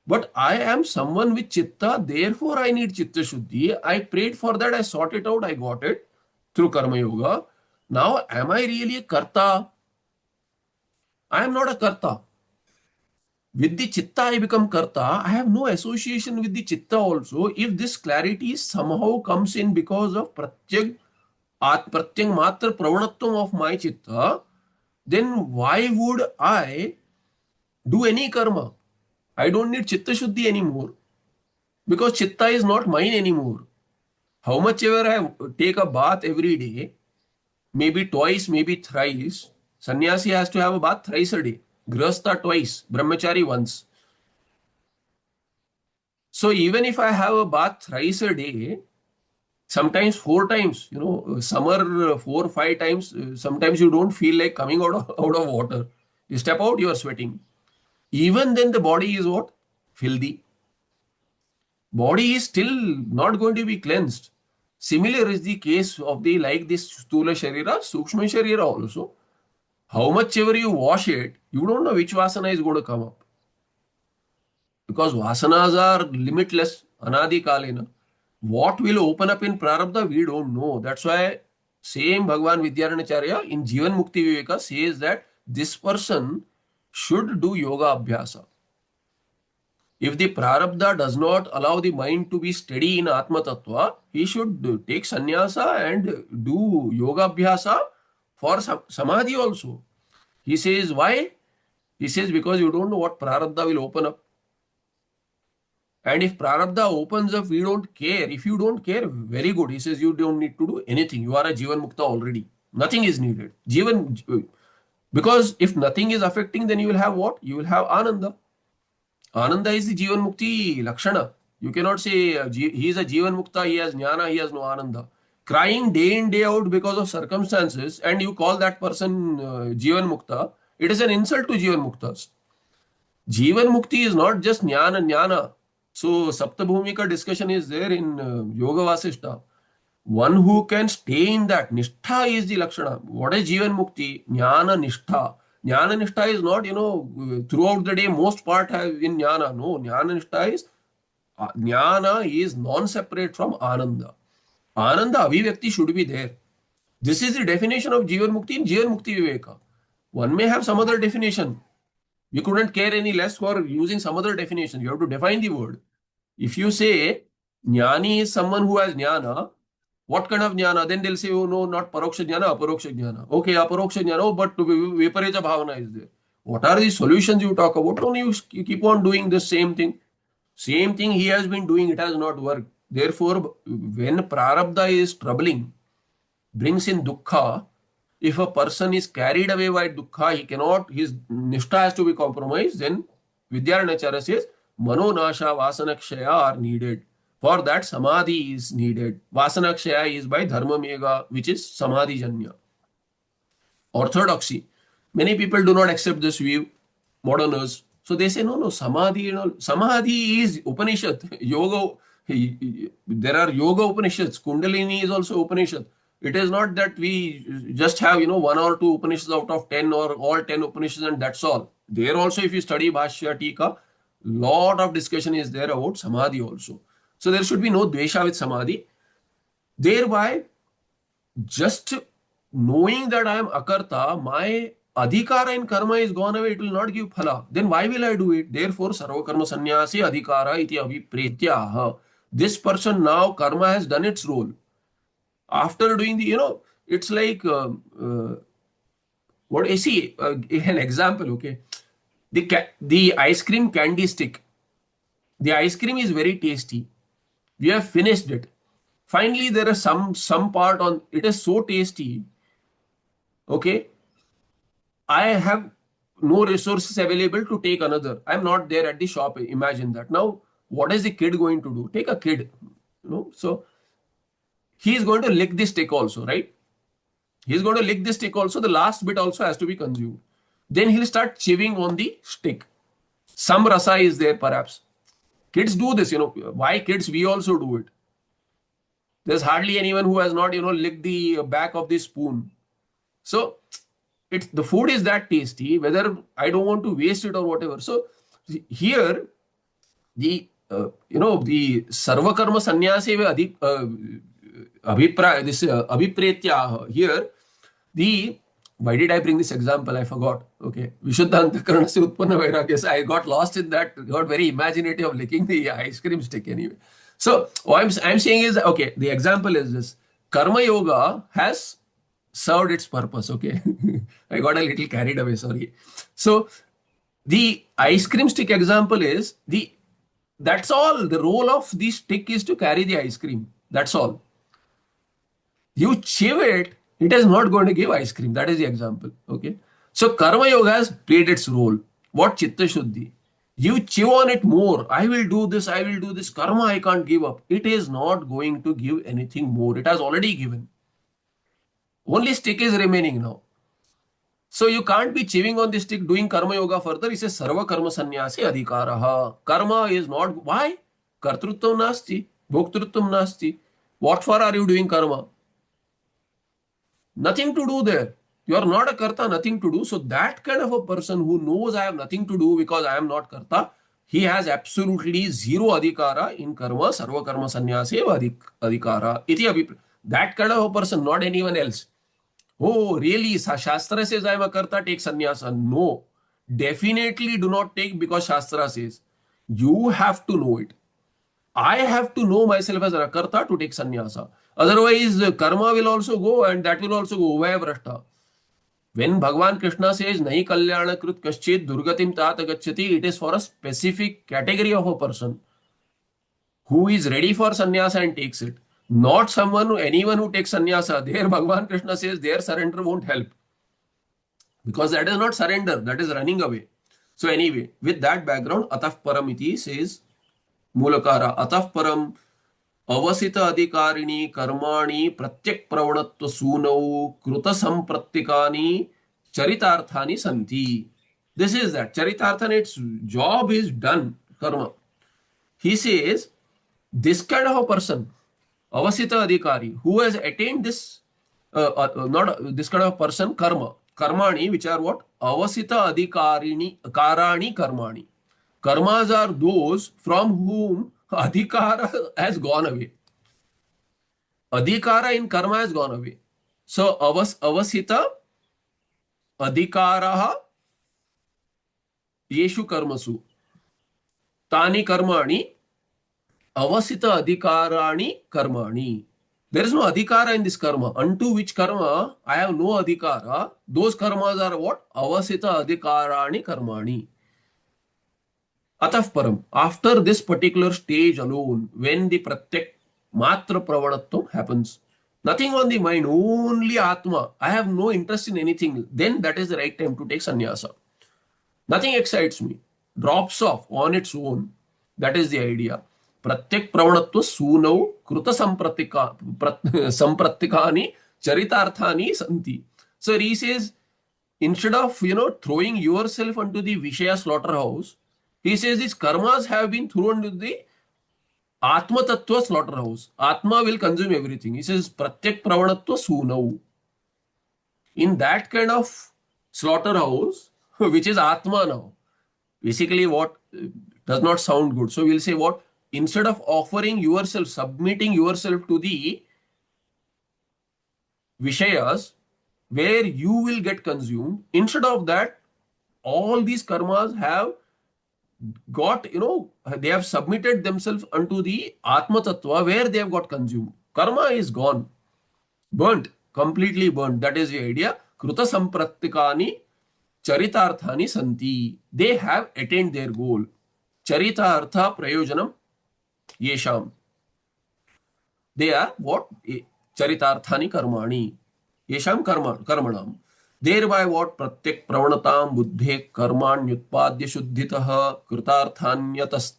Speaker 1: But I am someone with chitta, therefore I need chitta shuddhi. I prayed for that, I sought it out, I got it through karma yoga. Now, am I really a karta? I am not a karta. With the chitta, I become karta. I have no association with the chitta also. If this clarity somehow comes in because of pratyang matra pravanatvam of my chitta, then why would I do any karma? I don't need chitta shuddhi anymore because chitta is not mine anymore. How much ever I take a bath every day, maybe twice, maybe thrice, sannyasi has to have a bath thrice a day. Grihastha twice, brahmachari once. So even if I have a bath thrice a day, sometimes four times, summer 4 or 5 times, sometimes you don't feel like coming out of water. You step out, you are sweating. Even then the body is what? Filthy. Body is still not going to be cleansed. Similar is the case of the like this Stula Sharira, Sukshma Sharira also. How much ever you wash it, you don't know which vasana is going to come up. Because vasanas are limitless, anadi kalena. What will open up in prarabdha, we don't know. That's why same Bhagavan Vidyaranacharya in Jivan Mukti Viveka says that this person should do yoga abhyasa. If the prarabdha does not allow the mind to be steady in Atma Tattva, he should take sannyasa and do yoga abhyasa for samadhi also. He says, why? He says, because you don't know what prarabdha will open up. And if prarabdha opens up, we don't care. If you don't care, very good. He says, you don't need to do anything. You are a Jivan Mukta already. Nothing is needed. Because if nothing is affecting, then you will have what? You will have Ananda. Ananda is the Jivan Mukti Lakshana. You cannot say he is a Jivan Mukta, he has Jnana, he has no Ananda. Crying day in, day out because of circumstances, and you call that person Jivan Mukta, it is an insult to Jivan Muktas. Jivan Mukti is not just Jnana. So, Saptabhumika discussion is there in Yoga Vasishta. One who can stay in that, Nishtha is the Lakshana. What is Jivan Mukti? Jnana Nishtha. Jnana Nishtha is not, throughout the day, most part have in Jnana. No, Jnana Nishtha is, Jnana is non-separate from Ananda. Ananda Abhivyakti should be there. This is the definition of Jivan Mukti in Jivan Mukti Viveka. One may have some other definition. You couldn't care any less for using some other definition. You have to define the word. If you say Jnani is someone who has Jnana, what kind of Jnana? Then they'll say, oh no, not Paroksha Jnana, Aparoksha Jnana. Okay, Aparoksha Jnana, oh, but Vipareja Bhavana is there. What are the solutions you talk about? Don't you keep on doing the same thing? Same thing he has been doing, it has not worked. Therefore, when Prarabdha is troubling, brings in dukkha, if a person is carried away by dukkha, he cannot, his nishtha has to be compromised, then Vidyaranacharya says, Manonasha Vasanakshaya are needed. For that, Samadhi is needed. Vasanakshaya is by Dharma Mega, which is Samadhi Janya. Orthodoxy. Many people do not accept this view, moderners. So they say, no, Samadhi and all. Samadhi is Upanishad. Yoga, there are Yoga Upanishads. Kundalini is also Upanishad. It is not that we just have, one or two Upanishads out of 10 or all 10 Upanishads and that's all. There also, if you study Bhashya, Tika, lot of discussion is there about Samadhi also. So there should be no Dvesha with Samadhi. Thereby, just knowing that I am akarta, my adhikara in karma is gone away, it will not give phala. Then why will I do it? Therefore, sarva karma sannyasi adhikara iti abhipretyaha. This person now, karma has done its role. After doing the, it's like, what I see, an example, okay. The ice cream candy stick. The ice cream is very tasty. We have finished it. Finally, there is some part on it is so tasty. Okay, I have no resources available to take another. I'm not there at the shop. Imagine that. Now, what is the kid going to do? Take a kid, So he is going to lick the stick also, right? He's going to lick the stick also. The last bit also has to be consumed. Then he'll start chewing on the stick. Some rasa is there, perhaps. Kids do this, Why kids? We also do it. There's hardly anyone who has not, licked the back of the spoon. So the food is that tasty, whether I don't want to waste it or whatever. So here, the sarva karma sannyase abhipray, this abhipretya here, the why did I bring this example? I forgot. Okay. Vishuddha Antakaranasya Utpanna Vairagya. I got lost in that, got very imaginative of licking the ice cream stick anyway. So what I'm saying is, okay, the example is this. Karma Yoga has served its purpose. Okay. I got a little carried away, sorry. So the ice cream stick example is that's all. The role of the stick is to carry the ice cream. That's all. You chew it, it is not going to give ice cream. That is the example. Okay. So Karma Yoga has played its role. What Chitta Shuddhi? You chew on it more. I will do this, I will do this. Karma I can't give up. It is not going to give anything more. It has already given. Only stick is remaining now. So you can't be chewing on the stick doing Karma Yoga further. He says Sarva Karma Sannyasi Adhikaraha. Karma is not. Why? Kartrutvam nasti. Bhoktrutvam nasti. What for are you doing karma? Nothing to do there. You are not a karta, nothing to do. So that kind of a person who knows I have nothing to do because I am not karta, he has absolutely zero adhikara in karma, sarva karma sannyase adhikara. That kind of a person, not anyone else. Oh, really? Shastra says I am a karta, take sannyasa. No. Definitely do not take because Shastra says. You have to know it. I have to know myself as a karta to take sannyasa. Otherwise, karma will also go and that will also go. Vayavrashta. When Bhagavan Krishna says, Nahi kalyana krut kaschit durgatim tat agacchati, it is for a specific category of a person who is ready for sannyasa and takes it. Not anyone who takes sannyasa. There, Bhagavan Krishna says, their surrender won't help. Because that is not surrender, that is running away. So anyway, with that background, Ataf Paramiti says, Mulakara, Ataf Param, Avasita Adhikarini, Karmani, Pratyak Pravanatva Sunau, Kruta Samprattikani, Charitarthani Santi. This is that. Charitarthani, its job is done, karma. He says, this kind of a person, Avasita Adhikari, who has attained this, not this kind of person, karma. Karmani, which are what? Avasita Adhikarini, Karani Karmani. Karmas are those from whom adhikara has gone away. Adhikara in karma has gone away. So avasita adhikaraha yeshu karmasu. Tani karmani avasita adhikarani karmani. There is no adhikara in this karma. Unto which karma I have no adhikara. Those karmas are what? Avasita adhikarani karmani. Ataf param, after this particular stage alone, when the pratyak matra pravanatvam happens, nothing on the mind, only atma, I have no interest in anything, then that is the right time to take sannyasa. Nothing excites me. Drops off on its own. That is the idea. Pratyak pravanatva sunau kruta samprattikani charitarthani santi. So he says, instead of, throwing yourself into the Vishaya slaughterhouse, he says these karmas have been thrown into the Atma Tattva slaughterhouse. Atma will consume everything. He says Pratyak Pravanatva Sunau. In that kind of slaughterhouse, which is Atma now, basically what does not sound good. So we'll say what? Instead of offering yourself, submitting yourself to the Vishayas, where you will get consumed, instead of that, all these karmas have got, they have submitted themselves unto the Atma Tattva where they have got consumed. Karma is gone. Burnt. Completely burnt. That is the idea. Kruta Samprattikani Charitarthani Santi. They have attained their goal. Charita Artha Prayojanam Yesham. They are what? Charitarthani Karmani. Yesham Karmanam. Thereby what? Pratyak pravanatam buddhe karmanyutpadya shuddhitaha kritarthanyatas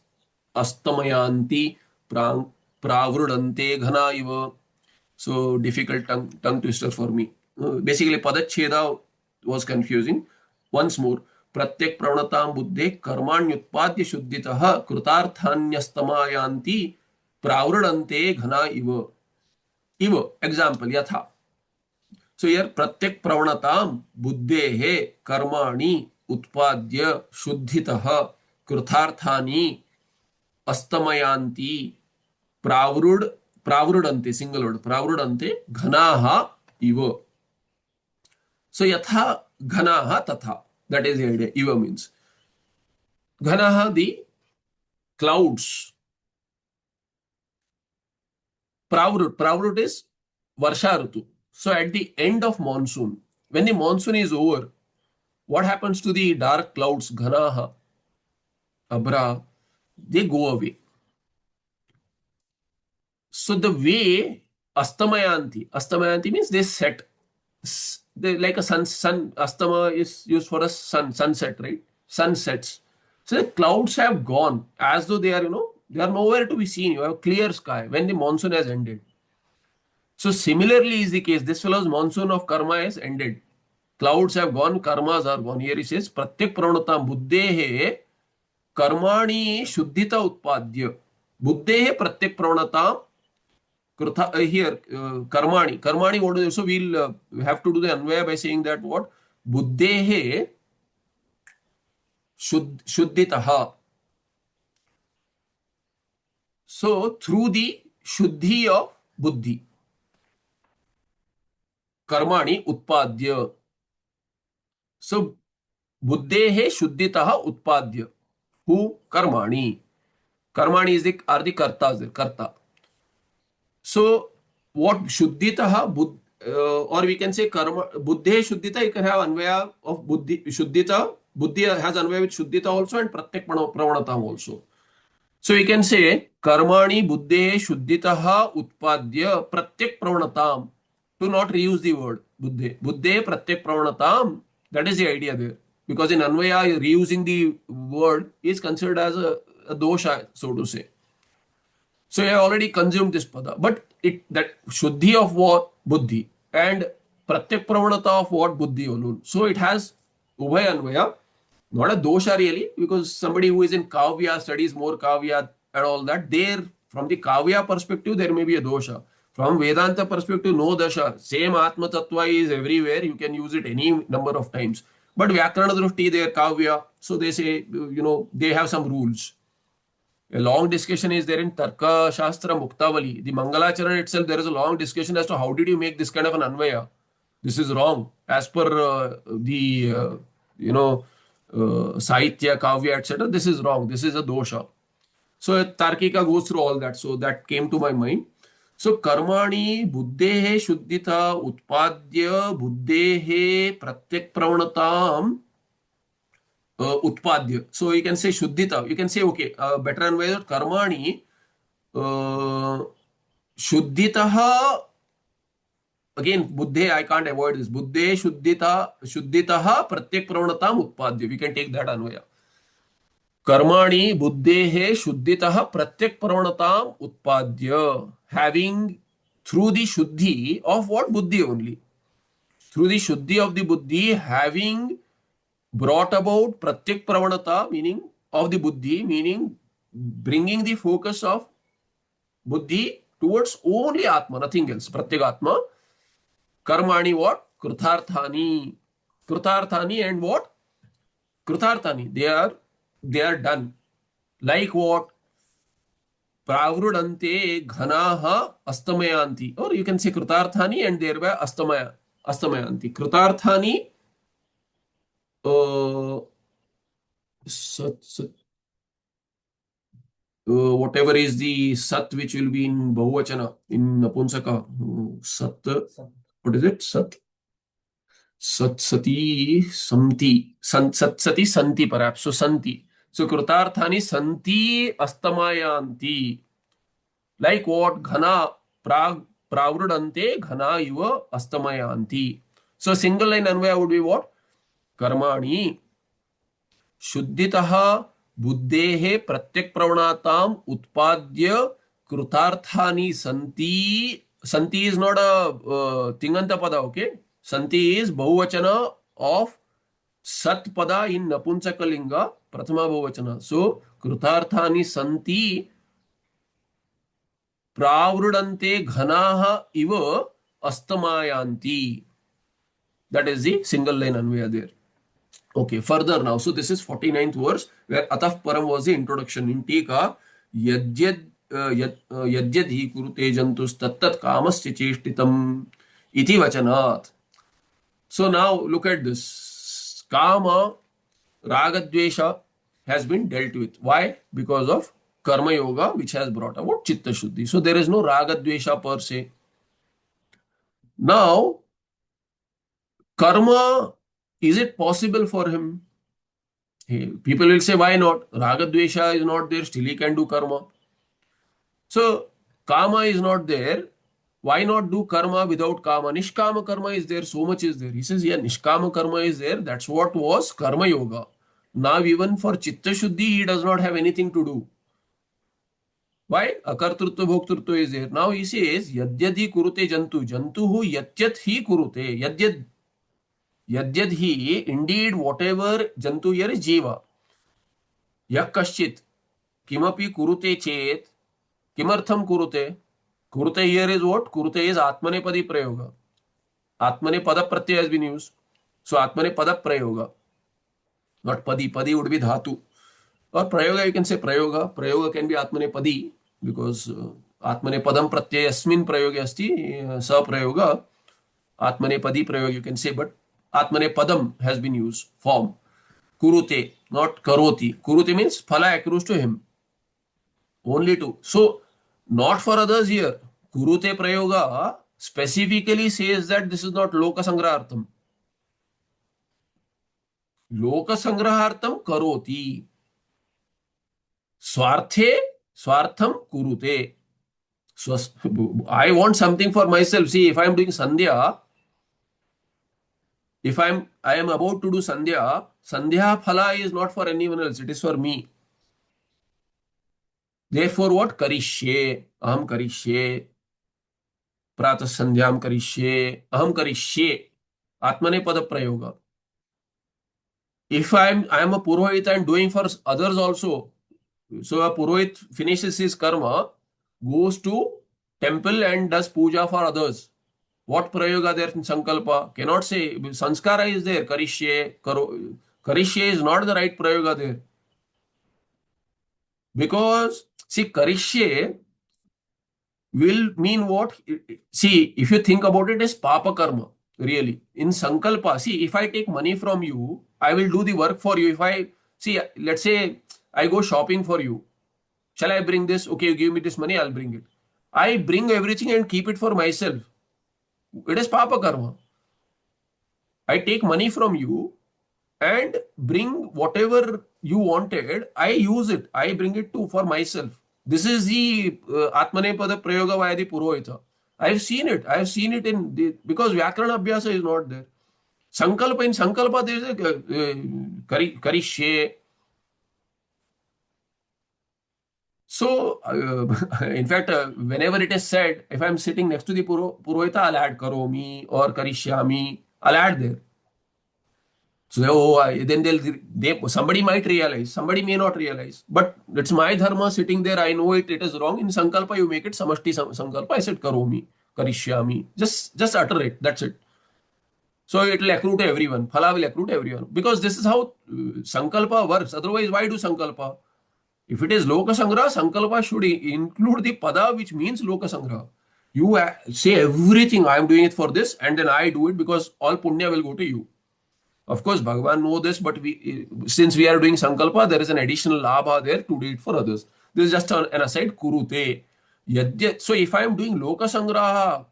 Speaker 1: astamayanti pravrudante ghana iva. So difficult tongue twister for me. Basically padacheda was confusing. Once more. Pratyak pravanatam buddhe karmanyutpadya shuddhitaha kritarthanyastamayanti pravrudante ghana iva. इव example yatha. So here pratyek pravanatam buddhehe karmani utpadya shuddhitah krutharthani astamayanti pravrud pravrudante, single word, pravrudante ghanaha iva. So yatha ghanaha tatha, that is the idea. Iva means ghanaha, the clouds. Pravrut is varsha rutu. So at the end of monsoon, when the monsoon is over, what happens to the dark clouds? Ghanaha, abra, they go away. So the way astamayanti means they set. They like a sun. Astama is used for a sunset, right? Sunsets. So the clouds have gone as though they are, they are nowhere to be seen. You have clear sky when the monsoon has ended. So similarly is the case. This fellow's monsoon of karma has ended. Clouds have gone, karmas are gone. Here he says, Pratyak Pravanatam Buddhehe Karmani Shuddhita Utpadya. Buddhehe Pratyak Pravanatam here Karmani. Karmani, what is, so we'll have to do the Anvaya by saying that what? Buddhehe Shuddhitaha. So through the Shuddhi of Buddhi. Karmani Utpadya. So Buddhehe Shuddhitaha Utpadya. Who? Karmani. Karmani is are the kartas there, karta. So what Shuddhitaha, or we can say karma, Buddhe Shuddhita, you can have Anvaya of Buddhi, Shuddhita. Buddhi has Anvaya with Shuddhita also and Pratyak Pravanatam also. So we can say Karmani Buddhe Shuddhitaha Utpadya Pratyak Pravanatam. To not reuse the word Buddhe. Buddhe Pratyak Pravanatam. That is the idea there. Because in Anvaya, reusing the word is considered as a dosha, so to say. So I have already consumed this pada. But that Shuddhi of what? Buddhi. And Pratyak Pravanata of what? Buddhi alone. So it has Ubhay Anvaya. Not a dosha really, because somebody who is in Kavya studies more Kavya and all that. There, from the Kavya perspective, there may be a dosha. From Vedanta perspective, no dasha. Same Atma Tattva is everywhere. You can use it any number of times. But Vyakarana Drushti, they are Kavya. So they say, they have some rules. A long discussion is there in Tarka Shastra Muktavali. The Mangalacharan itself, there is a long discussion as to how did you make this kind of an Anvaya. This is wrong. As per the, Sahitya, Kavya, etc. This is wrong. This is a dosha. So Tarkika goes through all that. So that came to my mind. So Karmani Buddhehe Shuddhita Utpadya Buddhehe Pratyak Pravanatam Utpadya. So you can say Shuddhita. You can say, okay, better Anvaya Karmani Shuddhitaha. Again, Buddhe, I can't avoid this. Buddhe Shuddhitaha Pratyak Pravanatam Utpadya. We can take that Anvaya. Karmani Buddhehe Shuddhitaha Pratyak Pravanatam Utpadya. Having through the Shuddhi of what? Buddhi only. Through the Shuddhi of the Buddhi, having brought about Pratyak Pravanata, meaning of the Buddhi, meaning bringing the focus of Buddhi towards only Atma, nothing else. Pratyak Atma. Karmani what? Krutharthani. Krutharthani and what? Krutharthani. They are done. Like what? Pravrudante ghanaha astamayanti. Or you can say Krutarthani and thereby astamayanti. Krutarthani whatever is the sat which will be in Bahuvachana, in Napunsaka. Sat. What is it? Sat. Sat sati samti. Sat sati santi perhaps. So santi. So Krutarthani santi astamayanti. Like what? Ghana pravrudante ghana iva astamayanti. So single line Anvaya would be what? Karmani Shuddhitaha Buddhehe Pratyak Pravanatam Utpadya Krutarthani Santi. Santi is not a Tinganta Pada, okay? Santi is Bahuvachana of Sat Pada in Napunsakalinga, Prathama Bahuvachana. So Krutarthani Santi pravridante ghanaha iva astamayanti. That is the single line Anvaya there. Okay, further now. So this is 49th verse where Ataf Param was the introduction. In Tika, Yajyad hi kurute jantus tattat kamasya cheshtitam iti vachanat. So now look at this. Kama, Ragadvesha has been dealt with. Why? Because of Karma Yoga, which has brought about Chitta Shuddhi. So there is no Ragadvesha per se. Now, Karma, is it possible for him? People will say, why not? Ragadvesha is not there, still he can do karma. So, Kama is not there. Why not do karma without Kama? Nishkama karma is there, so much is there. He says, yeah, Nishkama karma is there. That's what was Karma Yoga. Now, even for Chitta Shuddhi, he does not have anything to do. Why? Akartrutva bhoktrutva is there. Now he says, Yadyadhi kurute jantu. Jantuhu yatyat hi kurute. Yadyad hi, indeed, whatever jantu here is jiva. Yak kaschit. Kimapi kurute chet. Kimartham kurute. Kurute here is what? Kurute is Atmanepadi prayoga. Atmanepada pratyaya has been used. So Atmanepada prayoga. Not padi. Padi would be dhatu. Or prayoga, you can say prayoga. Prayoga can be Atmanepadi because Atmanepadam pratyaya asmin prayoga asti sa prayoga. Atmanepadi prayoga you can say, but Atmanepadam has been used. Form. Kurute, not karoti. Kurute means phala accrues to him. Only to. So, not for others here. Kurute prayoga specifically says that this is not loka sangrahartam. Loka sangrahartam karoti. Swarthe, swartham kurute. So, I want something for myself. See, if I am doing sandhya, if I am about to do sandhya, sandhya phala is not for anyone else. It is for me. Therefore, what? Karishye, aham karishye, prata sandhyam karishye, aham karishye, atmanepada prayoga. If I am a purohit and doing for others also, so a purohit finishes his karma, goes to temple and does puja for others. What prayoga there in sankalpa? Cannot say. Sanskara is there. Karishye, karishye is not the right prayoga there. Because, see, karishye will mean what? See, if you think about it as papa karma, really. In sankalpa, see, if I take money from you, I will do the work for you. If I, see, let's say I go shopping for you. Shall I bring this? Okay, you give me this money, I'll bring it. I bring everything and keep it for myself. It is papa karma. I take money from you and bring whatever you wanted. I use it. I bring it to for myself. This is the Atmanepada Prayoga via the Purohita. I've seen it. I've seen it in the, because Vyakarana Abhyasa is not there. Sankalpa, in Sankalpa there is a Karishye. So, in fact, whenever it is said, if I'm sitting next to the Purohita, I'll add Karomi or Karishyami. I'll add there. So then somebody might realize, somebody may not realize. But it's my dharma sitting there. I know it is wrong. In Sankalpa, you make it Samashti Sankalpa. I said Karomi, Karishyami. Just utter it. That's it. So it will accrue to everyone. Phala will accrue to everyone. Because this is how Sankalpa works. Otherwise, why do Sankalpa? If it is Loka Sangraha, Sankalpa should include the pada which means Loka Sangraha. You say everything, I am doing it for this, and then I do it because all punya will go to you. Of course, Bhagavan know this, but since we are doing Sankalpa, there is an additional labha there to do it for others. This is just an aside, Kurute. So if I am doing Loka Sangraha,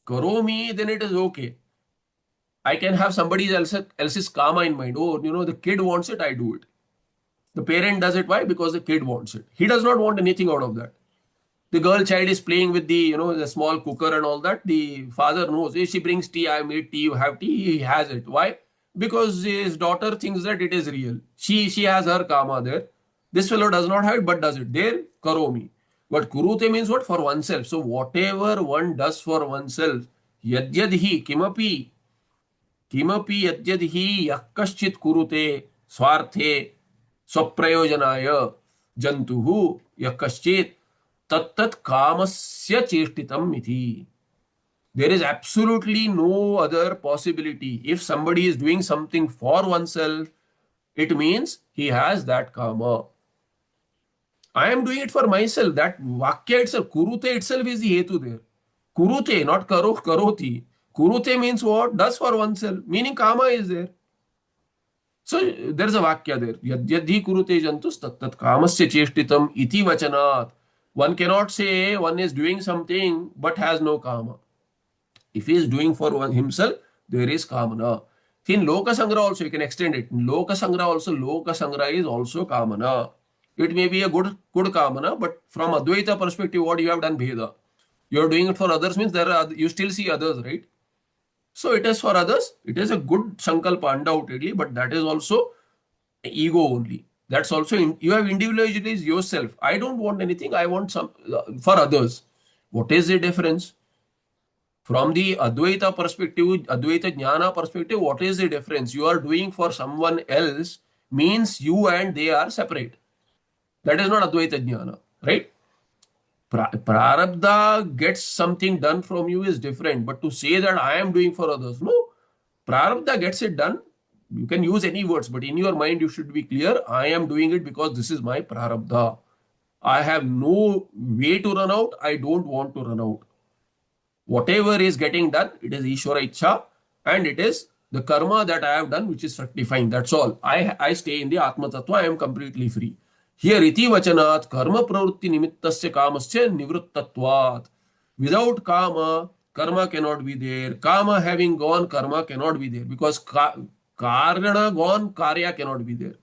Speaker 1: Karomi, then it is okay. I can have somebody else's karma in mind. Oh, the kid wants it, I do it. The parent does it. Why? Because the kid wants it. He does not want anything out of that. The girl child is playing with the, the small cooker and all that. The father knows. If she brings tea, I made tea, you have tea, he has it. Why? Because his daughter thinks that it is real. She has her karma there. This fellow does not have it, but does it. There, karomi. But kurute means what? For oneself. So whatever one does for oneself, yadyadhi, kimapi yadyadhi yakkaschit kurute swarthe swaprayojanaya jantuhu yakkaschit tattat kamasya cheshtitam iti. There is absolutely no other possibility. If somebody is doing something for oneself, it means he has that kama. I am doing it for myself. That vakya itself, kurute itself is the hetu there. Kurute, not karo, karoti. Kurute means what? Does for oneself. Meaning kama is there. So there is a vakya there. Yadyadhi kurute jantus tattat kamasya cheshtitam iti vachanat. One cannot say one is doing something but has no kama. If he is doing for one himself, there is kamana. In Loka Sangra also, you can extend it. In Loka Sangra also, Loka Sangra is also kamana. It may be a good kamana, but from Advaita perspective, what you have done Bheda. You are doing it for others means there are, you still see others, right? So it is for others. It is a good sankalpa undoubtedly, but that is also ego only. That's also, you have individualized yourself. I don't want anything. I want some for others. What is the difference? From the Advaita perspective, Advaita Jnana perspective, what is the difference? You are doing for someone else means you and they are separate. That is not Advaita Jnana, right? Prarabdha gets something done from you is different. But to say that I am doing for others, no. Prarabdha gets it done. You can use any words, but in your mind you should be clear. I am doing it because this is my Prarabdha. I have no way to run out. I don't want to run out. Whatever is getting done, it is Ishvara Ichha and it is the karma that I have done which is fructifying. That's all. I stay in the Atma Tattva. I am completely free. Here, iti vachanat karma pravrutti nimittasya kamasya nivrittatvat. Without kama, karma cannot be there. Kama having gone, karma cannot be there. Because karana gone, karya cannot be there.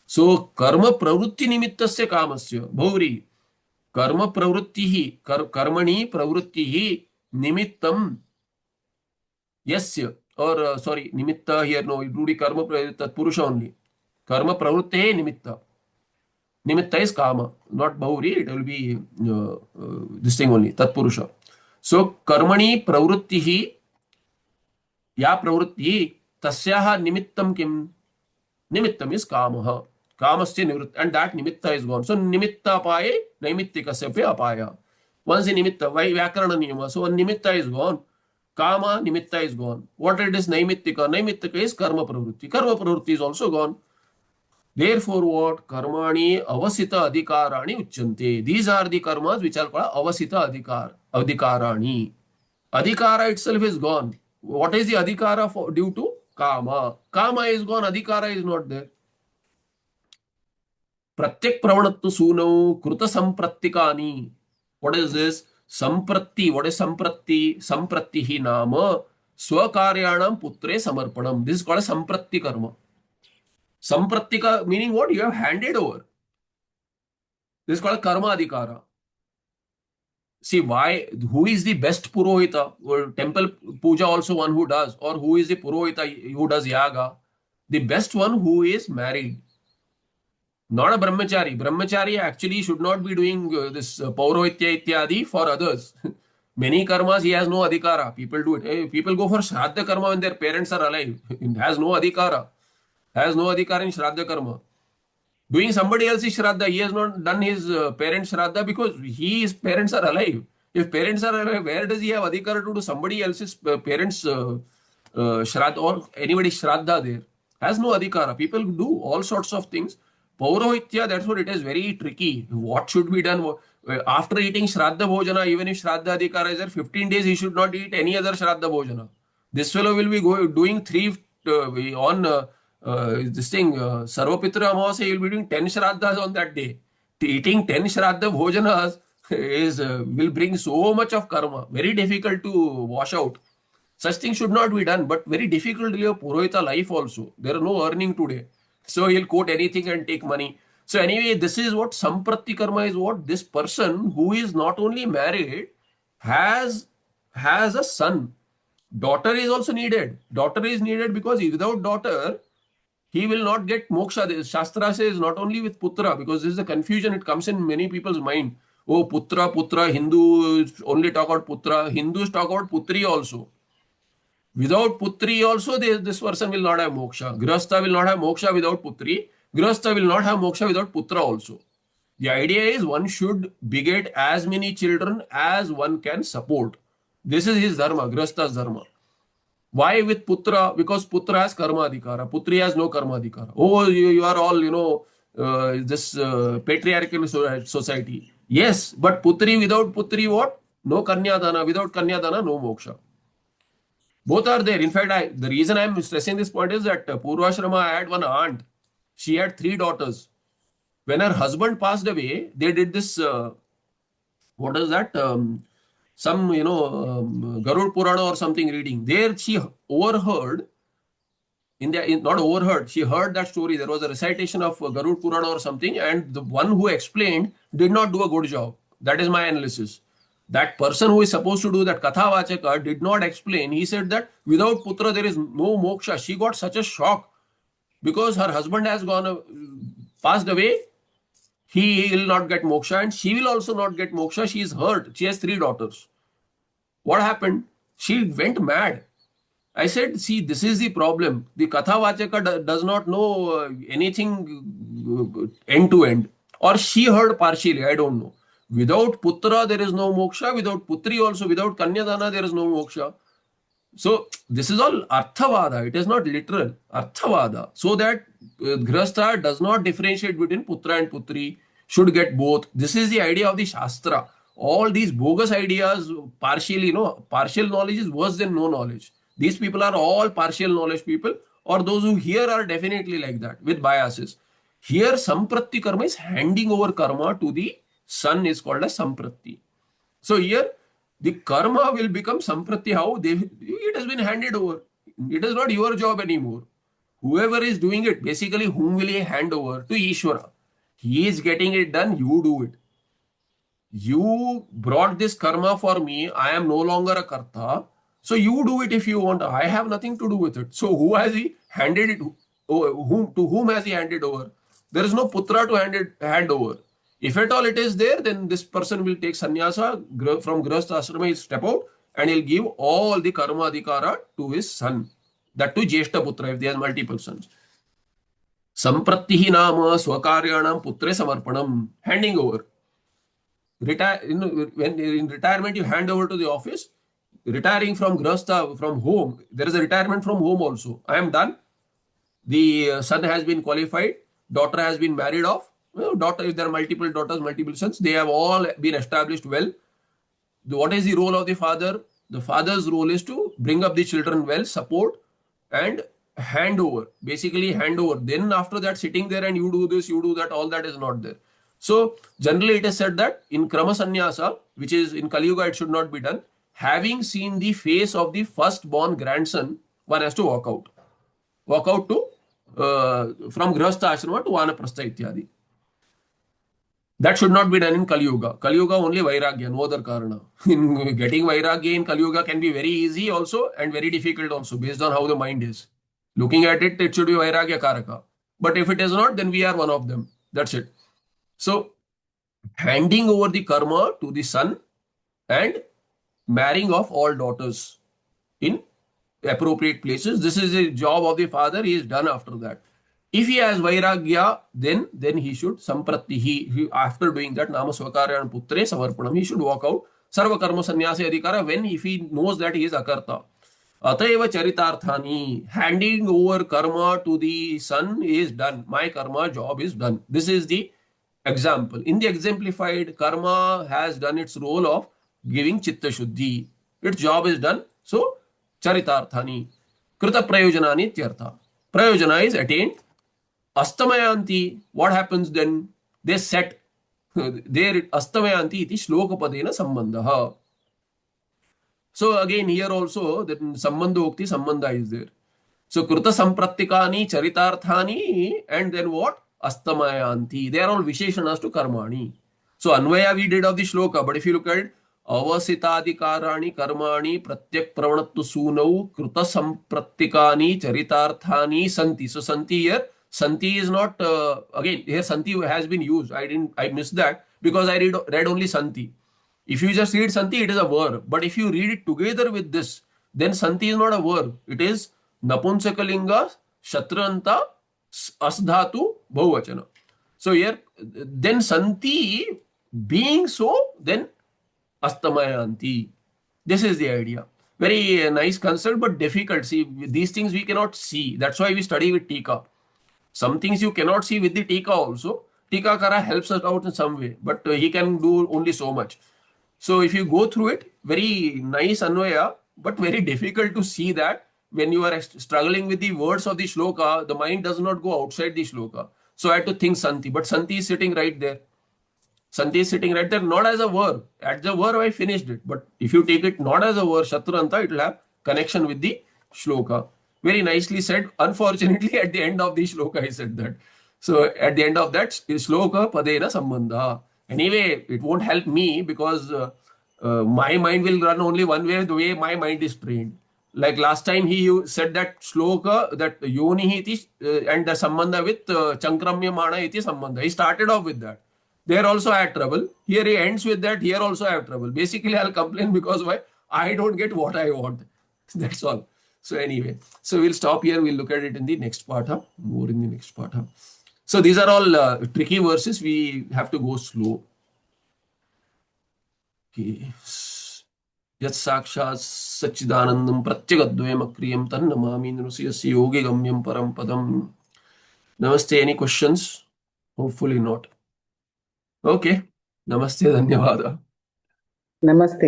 Speaker 1: So, karma pravrutti nimittasya kamasya. Bhauri. कर्म प्रवृत्ति ही कर्मणि प्रवृत्ति ही निमित्तम यस्य और sorry निमित्त here no रूढ़ी कर्म तत्पुरुष only कर्म प्रवृत्ति निमित्त निमित्त इज काम not Bahuri it will be this thing only तत्पुरुष सो कर्मणि प्रवृत्ति ही या प्रवृत्ति तस्याः निमित्तम किम निमित्तम इज कामः कामस्य निवृत्त and that nimitta is gone. So nimitta apaye naimittikasya pe apaya. Once the nimitta, why vyakarana niyama? So one nimitta is gone. Kama nimitta is gone. What it is naimittika? Naimittika is karma pravrutti. Karma pravrutti is also gone. Therefore what? Karmani avasita adhikarani uchyante. These are the karmas which are called avasita adhikarani. Adhikara itself is gone. What is the adhikara for, due to? Kama. Kama is gone. Adhikara is not there. प्रत्यक प्रवणत्व सूनौ कृत संप्रत्तिकानि. What is this? संप्रत्ति. What is संप्रत्ति? संप्रत्ति ही नाम स्वकार्याणाम पुत्रे समर्पणम. This is called a संप्रत्ति कर्म. संप्रत्तिका meaning what? You have handed over. This is called karma adhikara. See why? Who is the best purohita? Or temple puja also one who does, or who is the purohita who does yaga? The best one who is married. Not a brahmachari. Brahmachari actually should not be doing this paurohitya ityadi for others. Many karmas he has no adhikara. People do it. Hey, people go for shraddha karma when their parents are alive. It has no adhikara. Has no adhikara in shraddha karma. Doing somebody else's shraddha, he has not done his parents' shraddha because his parents are alive. If parents are alive, where does he have adhikara to do somebody else's parents' shraddha or anybody's shraddha there? Has no adhikara. People do all sorts of things. Paurohitya, that's what it is very tricky. What should be done? After eating Shraddha Bhojana, even if Shraddha Adhikara is there, 15 days he should not eat any other Shraddha Bhojana. This fellow will be doing 3 on this thing, Sarvapitra Amavasya, he will be doing 10 Shraddhas on that day. Eating 10 Shraddha Bhojanas is, will bring so much of karma. Very difficult to wash out. Such things should not be done, but very difficult to live Purohita life also. There are no earning today. So he'll quote anything and take money. So anyway, this is what Sampratti Karma is. What this person who is not only married has a son. Daughter is also needed. Daughter is needed because without daughter, he will not get moksha. The Shastra says not only with putra, because this is a confusion. It comes in many people's mind. Oh, putra, Hindus only talk about putra. Hindus talk about putri also. Without putri also, this person will not have moksha. Grihastha will not have moksha without putri. Grihastha will not have moksha without putra also. The idea is one should beget as many children as one can support. This is his dharma, Grihastha's dharma. Why with putra? Because putra has karma adhikara. Putri has no karma adhikara. Oh, you are all, this patriarchal society. Yes, but putri without putri what? No kanyadana. Without kanyadana, no moksha. Both are there. In fact, the reason I am stressing this point is that Purvashrama, I had one aunt. She had 3 daughters. When her husband passed away, they did this, what is that? Some, Garud Purana or something reading. There she overheard, not overheard, she heard that story. There was a recitation of Garud Purana or something, and the one who explained did not do a good job. That is my analysis. That person who is supposed to do that Katha Vachaka did not explain. He said that without Putra there is no moksha. She got such a shock because her husband has passed away. He will not get moksha and she will also not get moksha. She is hurt. She has 3 daughters. What happened? She went mad. I said, see, this is the problem. The Katha Vachaka does not know anything end to end. Or she heard partially, I don't know. Without Putra, there is no moksha. Without Putri also, without Kanyadana, there is no moksha. So, this is all Arthavada. It is not literal. Arthavada. So that Grihastha does not differentiate between Putra and Putri. Should get both. This is the idea of the Shastra. All these bogus ideas, partially, partial knowledge is worse than no knowledge. These people are all partial knowledge people, or those who here are definitely like that with biases. Here, Sampratti karma is handing over karma to the son is called as Sampratti. So here, the karma will become Sampratti. How? It has been handed over. It is not your job anymore. Whoever is doing it, basically, whom will he hand over? To Ishvara. He is getting it done, you do it. You brought this karma for me. I am no longer a karta. So you do it if you want. I have nothing to do with it. So who has he handed it? To whom has he handed over? There is no putra to hand over. If at all it is there, then this person will take sannyasa from Grihastha ashrama, he'll step out and he'll give all the karma adhikara to his son. That to Jeshta putra if he has multiple sons. Samprattihi nama swakaryanam putre samarpanam. Handing over. When in retirement you hand over to the office. Retiring from Grihastha, from home, there is a retirement from home also. I am done. The son has been qualified. Daughter has been married off. Daughter, if there are multiple daughters, multiple sons, they have all been established well. What is the role of the father? The father's role is to bring up the children well, support, and hand over. Basically, hand over. Then after that, sitting there and you do this, you do that, all that is not there. So, generally it is said that in Krama Sannyasa, which is in Kali Yuga, it should not be done. Having seen the face of the firstborn grandson, one has to walk out. Walk out to, from Grihastha Ashrama to Vanaprastha Ityadi. That should not be done in Kali Yuga. Kali Yuga only Vairagya, no other Karana. In getting Vairagya in Kali Yuga can be very easy also and very difficult also based on how the mind is. Looking at it, it should be Vairagya Karaka. But if it is not, then we are one of them. That's it. So, handing over the karma to the son and marrying of all daughters in appropriate places. This is a job of the father. He is done after that. If he has Vairagya, then he should Sampratti. He after doing that, Nama Swakarya and Putre Samarpanam, he should walk out. Sarva Karma Sannyasi Adhikara, if he knows that he is Akarta. Ataiva Charitarthani, handing over karma to the son is done. My karma job is done. This is the example. In the exemplified, karma has done its role of giving Chitta Shuddhi. Its job is done. So, Charitarthani. Krita Prayojanani Tyartha. Prayojana is attained. Astamayanti, what happens then? They set. There, Astamayanti iti shlokapadena sambandha. So, again, here also, that sambandha ukti, sambandha is there. So, Krita Samprattikani, Charitarthani, and then what? Astamayanti. They are all Visheshanas to Karmani. So, Anvaya we did of the shloka, but if you look at it, Avasitadikarani Karmani Pratyak Pravanattu Sunau Krita Samprattikani Charitarthani Santi. So, Santi here, Santi is not, again, here Santi has been used. I missed that because I read only Santi. If you just read Santi, it is a verb. But if you read it together with this, then Santi is not a verb. It is Napunsakalinga, Shatranta, Asdhatu, Bahuvachana. So here, then santi, being so, then astamayanti. This is the idea. Very nice concept, but difficult. See, these things we cannot see. That's why we study with Tika. Some things you cannot see with the Tika also. Tika Kara helps us out in some way, but he can do only so much. So if you go through it, very nice Anvaya, but very difficult to see that when you are struggling with the words of the shloka, the mind does not go outside the shloka. So I had to think Santi, but Santi is sitting right there. Santi is sitting right there, not as a verb. At the verb, I finished it. But if you take it not as a verb, Shatranta, it will have connection with the shloka. Very nicely said. Unfortunately, at the end of the shloka, I said that. So at the end of that, shloka padena sambandha. Anyway, it won't help me because my mind will run only one way, the way my mind is trained. Like last time he said that shloka, that yoni iti, and the sambandha with chankramya mana iti sambandha. He started off with that. There also I had trouble. Here he ends with that. Here also I have trouble. Basically, I'll complain because why? I don't get what I want. That's all. So anyway, so we'll stop here. We'll look at it in the next part. Huh? More in the next part. Huh? So these are all tricky verses. We have to go slow. Okay. Yat sakshat sachidanandam pratyagaddvayam akriyam tannamami nrusiyasya yogi gamyam param padam. Namaste. Any questions? Hopefully not. Okay. Namaste. Dhanyavada.
Speaker 2: Namaste.